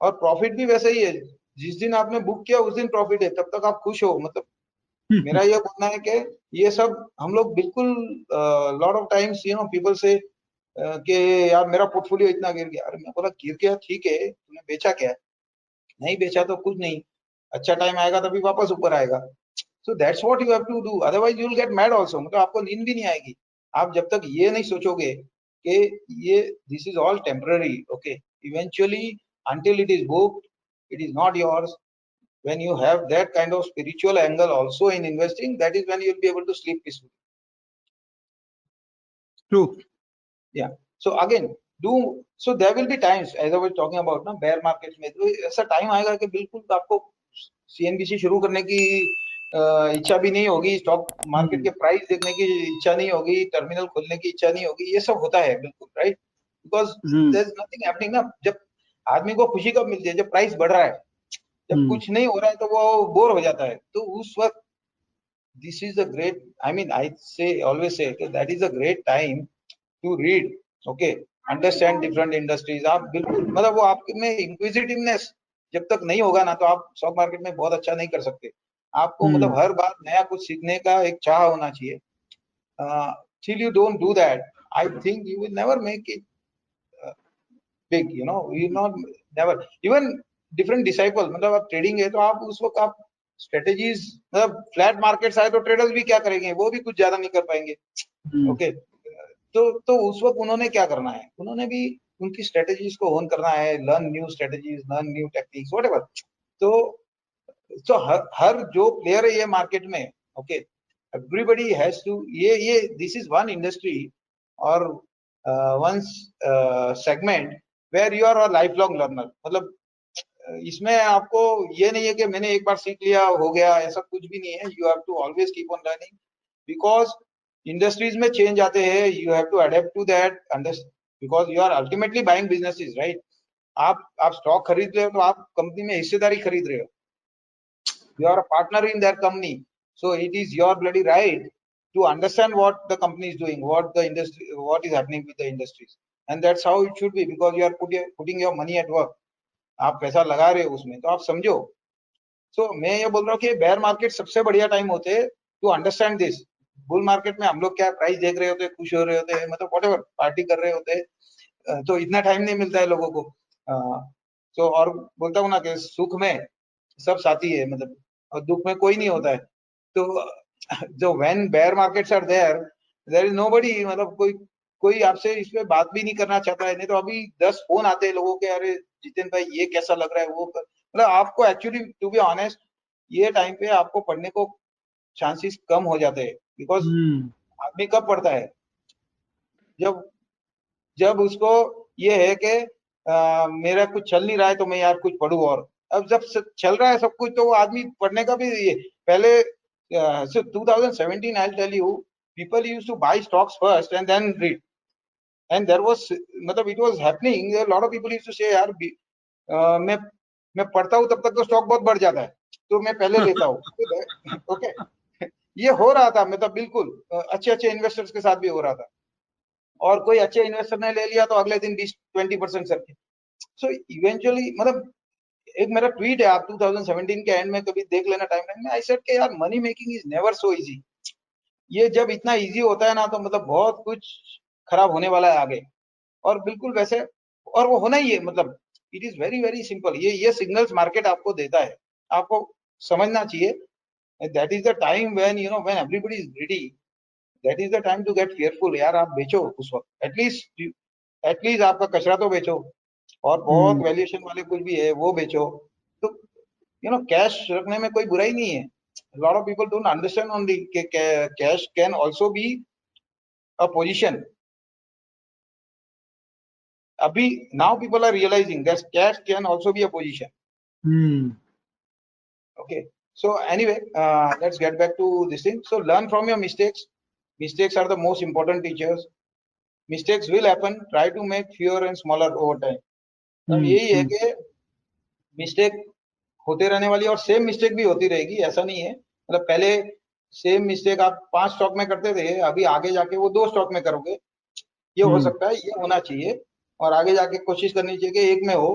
और प्रॉफिट भी वैसे ही है, जिस दिन आपने बुक किया उस दिन प्रॉफिट है, तब तक आप खुश हो. मतलब मेरा ये बोलना है कि ये सब हम लोग बिल्कुल लॉट ऑफ टाइम्स पीपल से कि यार मेरा पोर्टफोलियो इतना गिर गया. अरे मैं बोला गिर गया ठीक है, तूने बेचा क्या? नहीं बेचा तो कुछ नहीं, अच्छा टाइम आएगा तभी वापस ऊपर आएगा. So that's what you have to do, otherwise you will get mad also. मतलब आपको नींद भी नहीं आएगी आप जब तक ये नहीं सोचोगे कि ये this is all temporary. Okay, eventually until it is booked, it is not yours. When you have that kind of spiritual angle also in investing, that is when you'll be able to sleep peacefully. True. Yeah. So again, so there will be times, as I was talking about ना, bear markets में तो ऐसा time आएगा कि बिल्कुल आपको CNBC शुरू करने की इच्छा भी नहीं होगी, स्टॉक मार्केट के प्राइस देखने की इच्छा नहीं होगी, टर्मिनल खोलने की इच्छा नहीं होगी, ये सब होता है बिल्कुल, right? Because there is nothing happening ना। जब आदमी को खुशी कब मिलती है? जब प्राइस बढ़ रहा है। जब कुछ नहीं हो रहा है तो वो बोर हो जाता है। तो उस वक्त this is a great, I mean, I say, always say that is a great time to read, okay, understand different industries। आप बिल्कुल मतलब वो आपके में इंक्विजिटिवनेस जब तक नहीं होगा ना, तो आप स्टॉक मार्केट में बहुत अच्छा नहीं कर सकते। आपको मतलब हर बार नया कुछ सीखने का एक चाह होना चाहिए। till you don't do that, I think you will never make it big, you know, you not never even different disciple। मतलब आप ट्रेडिंग है तो आप उस वक्त आप स्ट्रेटेजीज, मतलब फ्लैट मार्केट्स आए तो ट्रेडर्स भी क्या करेंगे? वो भी कुछ ज्यादा नहीं कर पाएंगे। ओके, तो उस वक्त उन्होंने क्या करना है? उन्होंने भी उनकी स्ट्रेटेजीज को होन करना है, learn new strategies, learn new techniques, whatever. तो हर जो प्लेयर है ये मार्केट में, ओके, एवरीबडी हैज टू, ये दिस इज वन इंडस्ट्री और one segment where you are a lifelong learner. मतलब इसमें आपको ये नहीं है कि मैंने एक बार सीख लिया हो गया, ऐसा कुछ भी नहीं है। You have to always keep on learning, because industries में चेंज आते हैं, you have to adapt to that, because you are ultimately buying businesses, right? आप स्टॉक खरीद रहे हो तो आप कंपनी में हिस्सेदारी खरीद रहे हो, you are a partner in their company, so it is your bloody right to understand what the company is doing, what the industry, what is happening with the industries, and that's how it should be, because you are putting your money at work। आप पैसा लगा रहे हो उसमें तो आप समझो। सो मैं ये बोल रहा हूँ कि बेयर मार्केट सबसे बढ़िया टाइम होते हैं to understand this. Bull market में हम लोग क्या प्राइस देख रहे होते हैं, खुश हो रहे होते हैं, मतलब व्हाटएवर पार्टी कर रहे होते हैं, तो इतना टाइम नहीं मिलता है लोगों को। तो और बोलता हूँ ना कि सुख में सब साथी है, मतलब और दुख में कोई नहीं होता है। तो जो when bear markets are there, there is nobody, मतलब कोई आपसे इस पे बात भी नहीं करना चाहता है। नहीं तो अभी 10 फोन आते हैं लोगों के, अरे जितेन भाई ये कैसा लग रहा है, वो मतलब आपको एक्चुअली टू बी ऑनेस्ट ये टाइम पे आपको पढ़ने को चांसेस कम हो जाते हैं, बिकॉज आदमी कब पढ़ता है? जब जब उसको ये है कि मेरा कुछ चल नहीं रहा है तो मैं यार कुछ पढ़ूं। और अब जब चल रहा है सब कुछ तो वो आदमी पढ़ने का भी ये पहले, so 2017 I'll tell you, people used to buy stocks first and then read, and there was, मतलब it was happening, a lot of people used to say यार मैं पढ़ता हूँ तब तक तो स्टॉक बहुत बढ़ जाता है तो मैं पहले लेता हूँ। ओके, ये हो रहा था, मतलब बिल्कुल अच्छे इन्वेस्टर्स के साथ भी हो रहा था, और कोई अच्छे इन्वेस्टर ने ले लिया तो अगले दिन 20-20% सर। सो इवेंचुअली, मतलब एक मेरा ट्वीट है, आप 2017 के एंड में कभी देख लेना टाइमलाइन में, आई सेड कि यार money making is never so easy. ये जब इतना इजी होता है ना तो मतलब बहुत कुछ खराब होने वाला है आगे। और बिल्कुल वैसे, और वो होना ही है, मतलब it is very very simple. ये सिग्नल्स मार्केट आपको देता है, आपको समझना चाहिए। That is the time when you know, when everybody is ready, that is the time to get careful. यार आप बेचो उस वक्त, एटलीस्ट आपका कचरा तो बेचो, और बहुत वैल्यूएशन वाले कुछ भी है वो बेचो। तो यू नो कैश रखने में कोई बुराई नहीं है। Lot of people don't understand only कि cash can also be a position. अभी now people are realizing that cash can also be a position. Okay, so anyway, let's get back to this thing. So learn from your mistakes. Mistakes are the most important teachers. Mistakes will happen, try to make fewer and smaller over time। अब यही है कि mistake होते रहने वाली, और same mistake भी होती रहेगी, ऐसा नहीं है। मतलब पहले सेम मिस्टेक आप 5 स्टॉक में करते थे, अभी आगे जाके वो 2 स्टॉक में करोगे, ये हो सकता है, ये होना चाहिए। और आगे जाके कोशिश करनी चाहिए कि एक में हो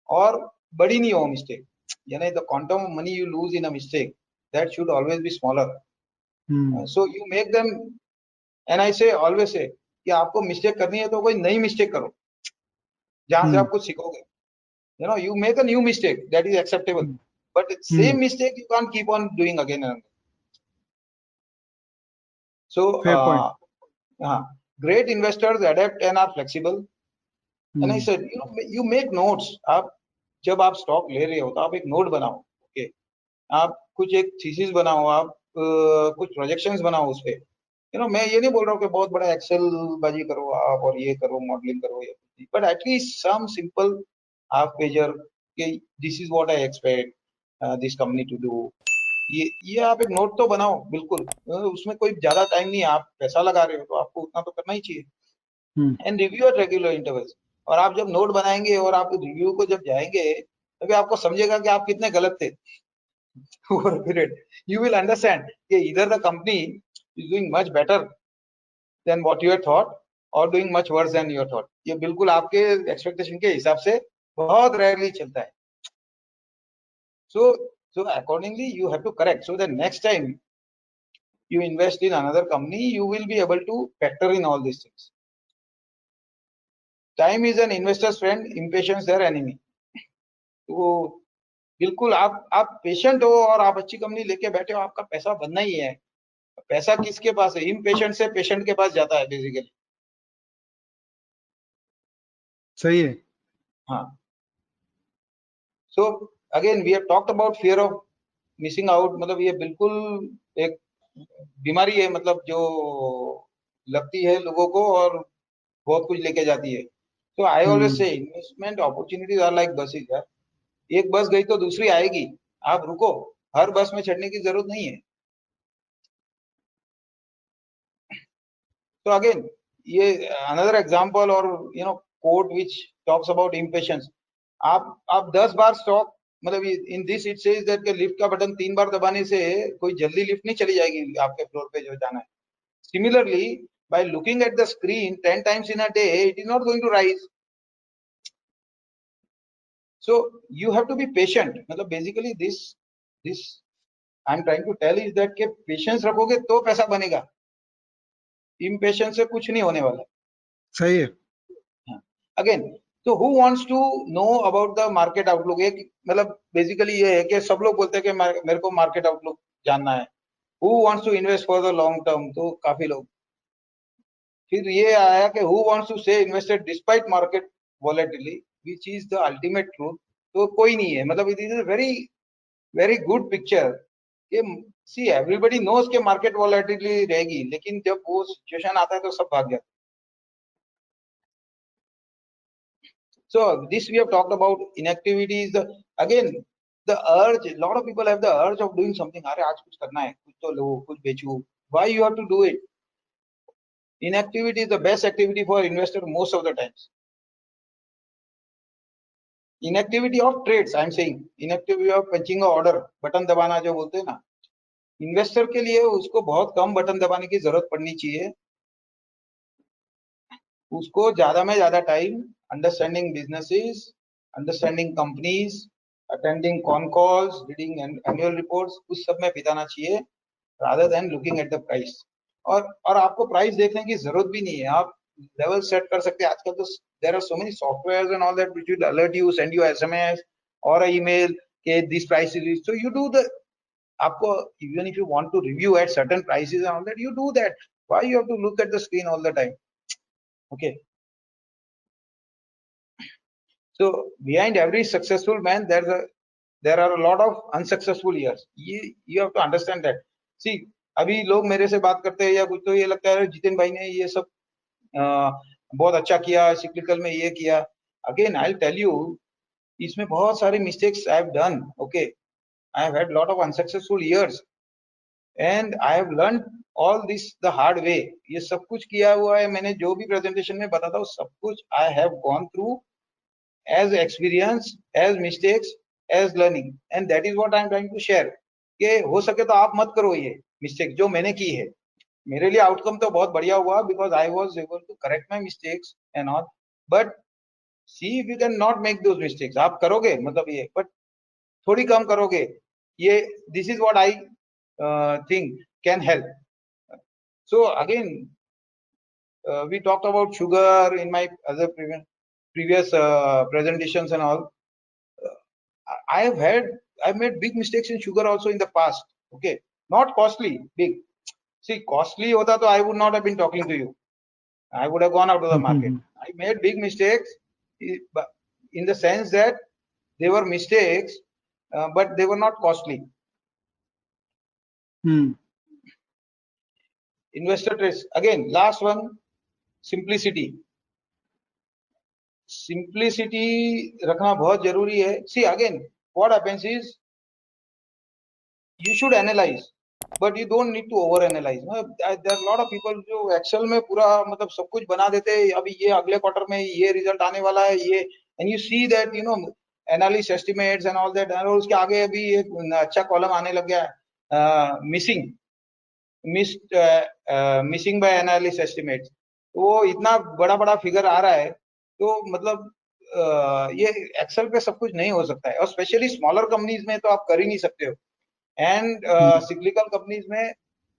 और बड़ी नहीं हो मिस्टेक, यानी the quantum of money you lose in a mistake that should always be smaller. So you make them, and I से ऑलवेज से कि आपको मिस्टेक करनी है तो कोई नई मिस्टेक करो जहां से आप कुछ सीखोगे। you know, you make a new mistake that is acceptable, but same mistake you can't keep on doing again and again। So fair point। great investors adapt and are flexible। and I said, you know, you make notes। आप जब आप stock ले रहे हो तो आप एक note बनाओ, ओके, आप कुछ एक थीसिस बनाओ, आप कुछ प्रोजेक्शंस बनाओ उस पे, मैं ये नहीं बोल रहा हूँ कि बहुत बड़ा एक्सेल बाजी करो आप और ये करो मॉडलिंग करो ये, but at least some simple half pager कि this is what I expect this company to do. ये आप एक नोट तो बनाओ बिल्कुल, उसमें कोई ज्यादा टाइम नहीं है, आप पैसा लगा रहे हो तो आपको उतना तो करना ही चाहिए। And review at regular intervals. और आप जब नोट बनाएंगे और आप रिव्यू को जब जाएंगे तभी आपको समझेगा कि आप कितने गलत थे over a period. You will understand कि either the company is doing much better than what you had thought or doing much worse than you thought. ये बिल्कुल आपके एक्सपेक्टेशन के हिसाब से बहुत रेयरली चलता है। So accordingly you have to correct so that next time you invest in another company you will be able to factor in all these things. Time is an investor's friend, impatience their enemy. तो बिल्कुल आप patient हो और आप अच्छी company लेके बैठे हो, आपका पैसा बनना ही है। पैसा किसके पास है? इम्पेशेंट से पेशेंट के पास जाता है बेसिकली। सही है। हाँ। So again we have talked about fear of missing out. मतलब ये बिल्कुल एक बीमारी है, मतलब जो लगती है लोगों को और बहुत कुछ लेके जाती है। तो I always say investment opportunities are like buses यार, एक बस गई तो दूसरी आएगी, आप रुको, हर बस में चढ़ने की जरूरत नहीं है। तो अगेन ये अनदर एग्जांपल और quote which talks about impatience. आप 10 बार स्टॉक, मतलब in this it says that के लिफ्ट का बटन 3 बार दबाने से कोई जल्दी लिफ्ट नहीं चली जाएगी आपके फ्लोर पे जो जाना है। Similarly by looking at the screen 10 times in a day it is not going to rise. So you have to be patient. मतलब basically this I'm trying to tell is that के patience रखोगे तो पैसा बनेगा, impatience से कुछ नहीं होने वाला। सही है। अगेन तो who wants to know about the market outlook? एक मतलब बेसिकली ये है कि सब लोग बोलते हैं कि मेरे को मार्केट आउटलुक जानना है। Who wants to invest for the long term? तो काफी लोग। फिर ये आया कि who wants to stay invested despite market volatility which is the ultimate truth? तो कोई नहीं है। मतलब it is a very very good picture कि सी एवरीबॉडी नोज के मार्केट वॉलेटिलिटी रहेगी, लेकिन जब वो सिचुएशन आता है तो सब भाग जाते हैं। So this we have talked about inactivities. Again, the urge, a lot of people have the urge of doing something. अरे आज कुछ करना है, कुछ तो लो, कुछ बेचो। Why you have to do it? Inactivity is the best activity for investor most of the times. Inactivity of trades, I am saying. Inactivity of punching a order, button दबाना जो बोलते हैं ना, इन्वेस्टर के लिए उसको बहुत कम बटन दबाने की जरूरत पड़नी चाहिए। उसको ज्यादा में ज्यादा time understanding businesses, understanding companies, attending con calls, reading annual reports, उस सब में बिताना चाहिए rather than looking at the price. और आपको प्राइस देखने की जरूरत भी नहीं है, आप लेवल सेट कर सकते हैं। आजकल तो there are so many softwares and all that which will alert you, send you SMS or a email कि this price is, so you do the, आपको even if you want to review at certain prices and all that, you do that. Why you have to look at the screen all the time? Okay. So behind every successful man there are a lot of unsuccessful years. You have to understand that. See, अभी लोग मेरे से बात करते हैं या कुछ तो ये लगता है जितिन भाई ने ये सब बहुत अच्छा किया, सिक्लिकल में ये किया। Again I will tell you, इसमें बहुत सारे mistakes I have done. Okay, I have had lot of unsuccessful years and I have learn all this the hard way. ये सब कुछ किया हुआ है मैंने, जो भी प्रेजेंटेशन में बताता हूँ सब कुछ I have gone through as experience, as mistakes, as learning, and that is what I am trying to share कि हो सके तो आप मत करो ये मिस्टेक जो मैंने की है। मेरे लिए आउटकम तो बहुत बढ़िया हुआ because I was able to correct my mistakes and all, but see if you can not make those mistakes, आप करोगे मतलब ये, बट थोड़ी कम करोगे ये। This is what I think can help. So again we talked about sugar in my other previous presentations and all. I've made big mistakes in sugar also in the past. Okay, not costly, big. See, costly hota to I would not have been talking to you. I would have gone out of the market. I made big mistakes in the sense that they were mistakes, but they were not costly. investor trades. Again, last one, simplicity. Simplicity रखना बहुत जरूरी है. See, again, what happens is you should analyze, but you don't need to over analyze. There are a lot of people जो Excel में पूरा मतलब सब कुछ बना देते हैं. अभी ये अगले क्वार्टर में ये रिजल्ट आने वाला है ये, and you see that analyst estimates and all that. और उसके आगे अभी एक अच्छा कॉलम आने लग गया है, missing by analyst estimates. वो इतना बड़ा फिगर आ रहा है, तो मतलब ये एक्सेल पे सब कुछ नहीं हो सकता है, और स्पेशली स्मॉलर कंपनीज में तो आप कर ही नहीं सकते हो. एंड सिक्लिकल कंपनीज में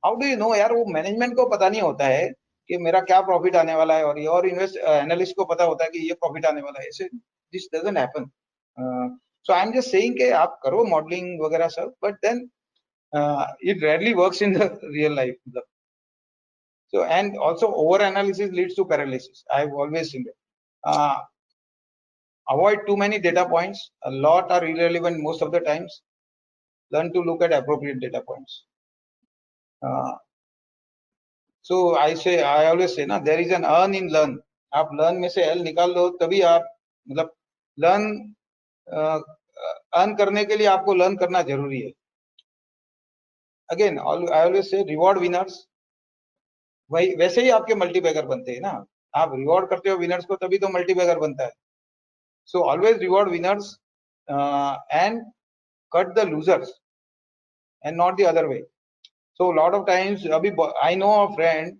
हाउ डू यू नो यार, वो मैनेजमेंट को पता नहीं होता है कि मेरा क्या प्रॉफिट आने वाला है, और एनालिस्ट को पता होता है कि ये प्रॉफिट आने वाला है. This doesn't happen. So I am just saying कि आप करो मॉडलिंग वगैरह सब, but then it rarely works in the real life. So, and also over analysis leads to paralysis. I've always seen it. Avoid too many data points. A lot are irrelevant most of the times. Learn to look at appropriate data points. So I always say, there is an earn in learn. आप learn में से L निकाल दो, तभी आप मतलब learn earn करने के लिए आपको learn करना जरूरी है. Again, I always say reward winners. वही वैसे ही आपके मल्टीबैगर बनते हैं ना, आप रिवॉर्ड करते हो विनर्स को तभी तो मल्टीबैगर बनता है. So always reward winners and cut the losers and not the other way. So lot of times, अभी I know a friend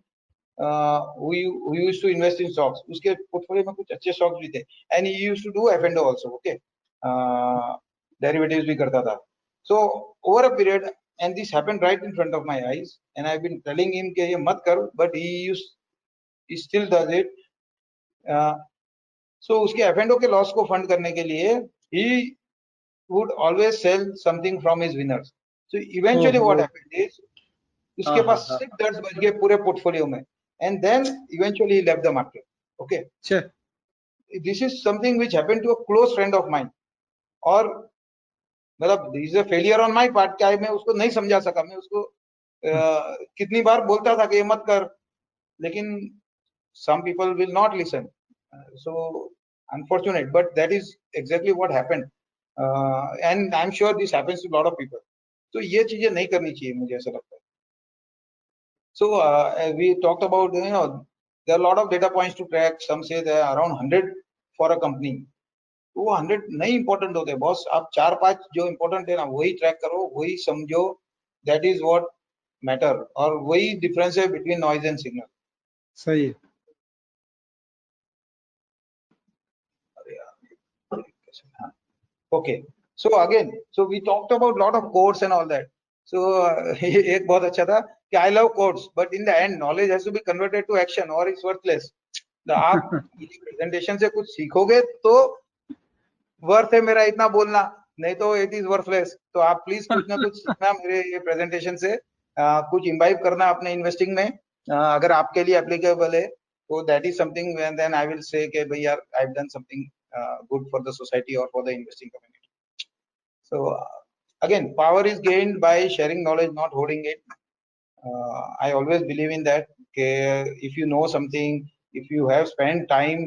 who used to invest in stocks. उसके पोर्टफोलियो में कुछ अच्छे स्टॉक्स भी थे, and he used to do F&O also. Okay, derivatives भी करता था. So over a period, and this happened right in front of my eyes, and I've been telling him कि ये मत कर, but he still does it. So उसके F&O के loss को फंड करने के लिए he would always sell something from his winners. So eventually what happened is उसके पास सिर्फ दर्ज बच गए पूरे पोर्टफोलियो में, and then eventually he left the market. Okay, sure. This is something which happened to a close friend of mine. और मतलब this is a failure on my part. क्या मैं उसको नहीं समझा सका. मैं उसको कितनी बार बोलता था कि ये मत कर, लेकिन some people will not listen. So unfortunate, but that is exactly what happened, and I'm sure this happens to a lot of people. So ये चीजें नहीं करनी चाहिए, मुझे ऐसा लगता है. So we talked about, there are a lot of data points to track. Some say there are around 100 for a company. वो 100 नहीं इंपॉर्टेंट होते बॉस. आप 4-5 जो इंपॉर्टेंट है ना, वही ट्रैक करो, वही समझो. दैट इज व्हाट मैटर, और वही डिफरेंस है बिटवीन नॉइज एंड सिग्नल. सही है. Okay, so again, so we talked about lot of codes and all that. So एक बहुत अच्छा था कि I love codes, but in the end knowledge has to be converted to action और it's worthless. आप presentation से कुछ सीखोगे तो वर्थ है मेरा इतना बोलना, नहीं तो इट इज वर्थलेस. तो आप प्लीज कुछ ना कुछ सीखना मेरे ये प्रेजेंटेशन से, कुछ इम्बाइब करना अपने इन्वेस्टिंग में. अगर आपके लिए एप्लीकेबल है तो that is something, then I will say कि भाई यार I have done something good for the society or for the investing community. So again, power is gained by sharing knowledge, not holding it. I always believe in that. If you know something, if you have spent time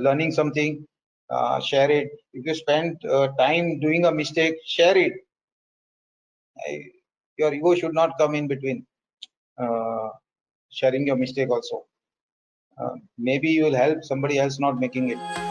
learning something, share it. If you spend time doing a mistake, share it. Your ego should not come in between sharing your mistake also. Maybe you will help somebody else not making it.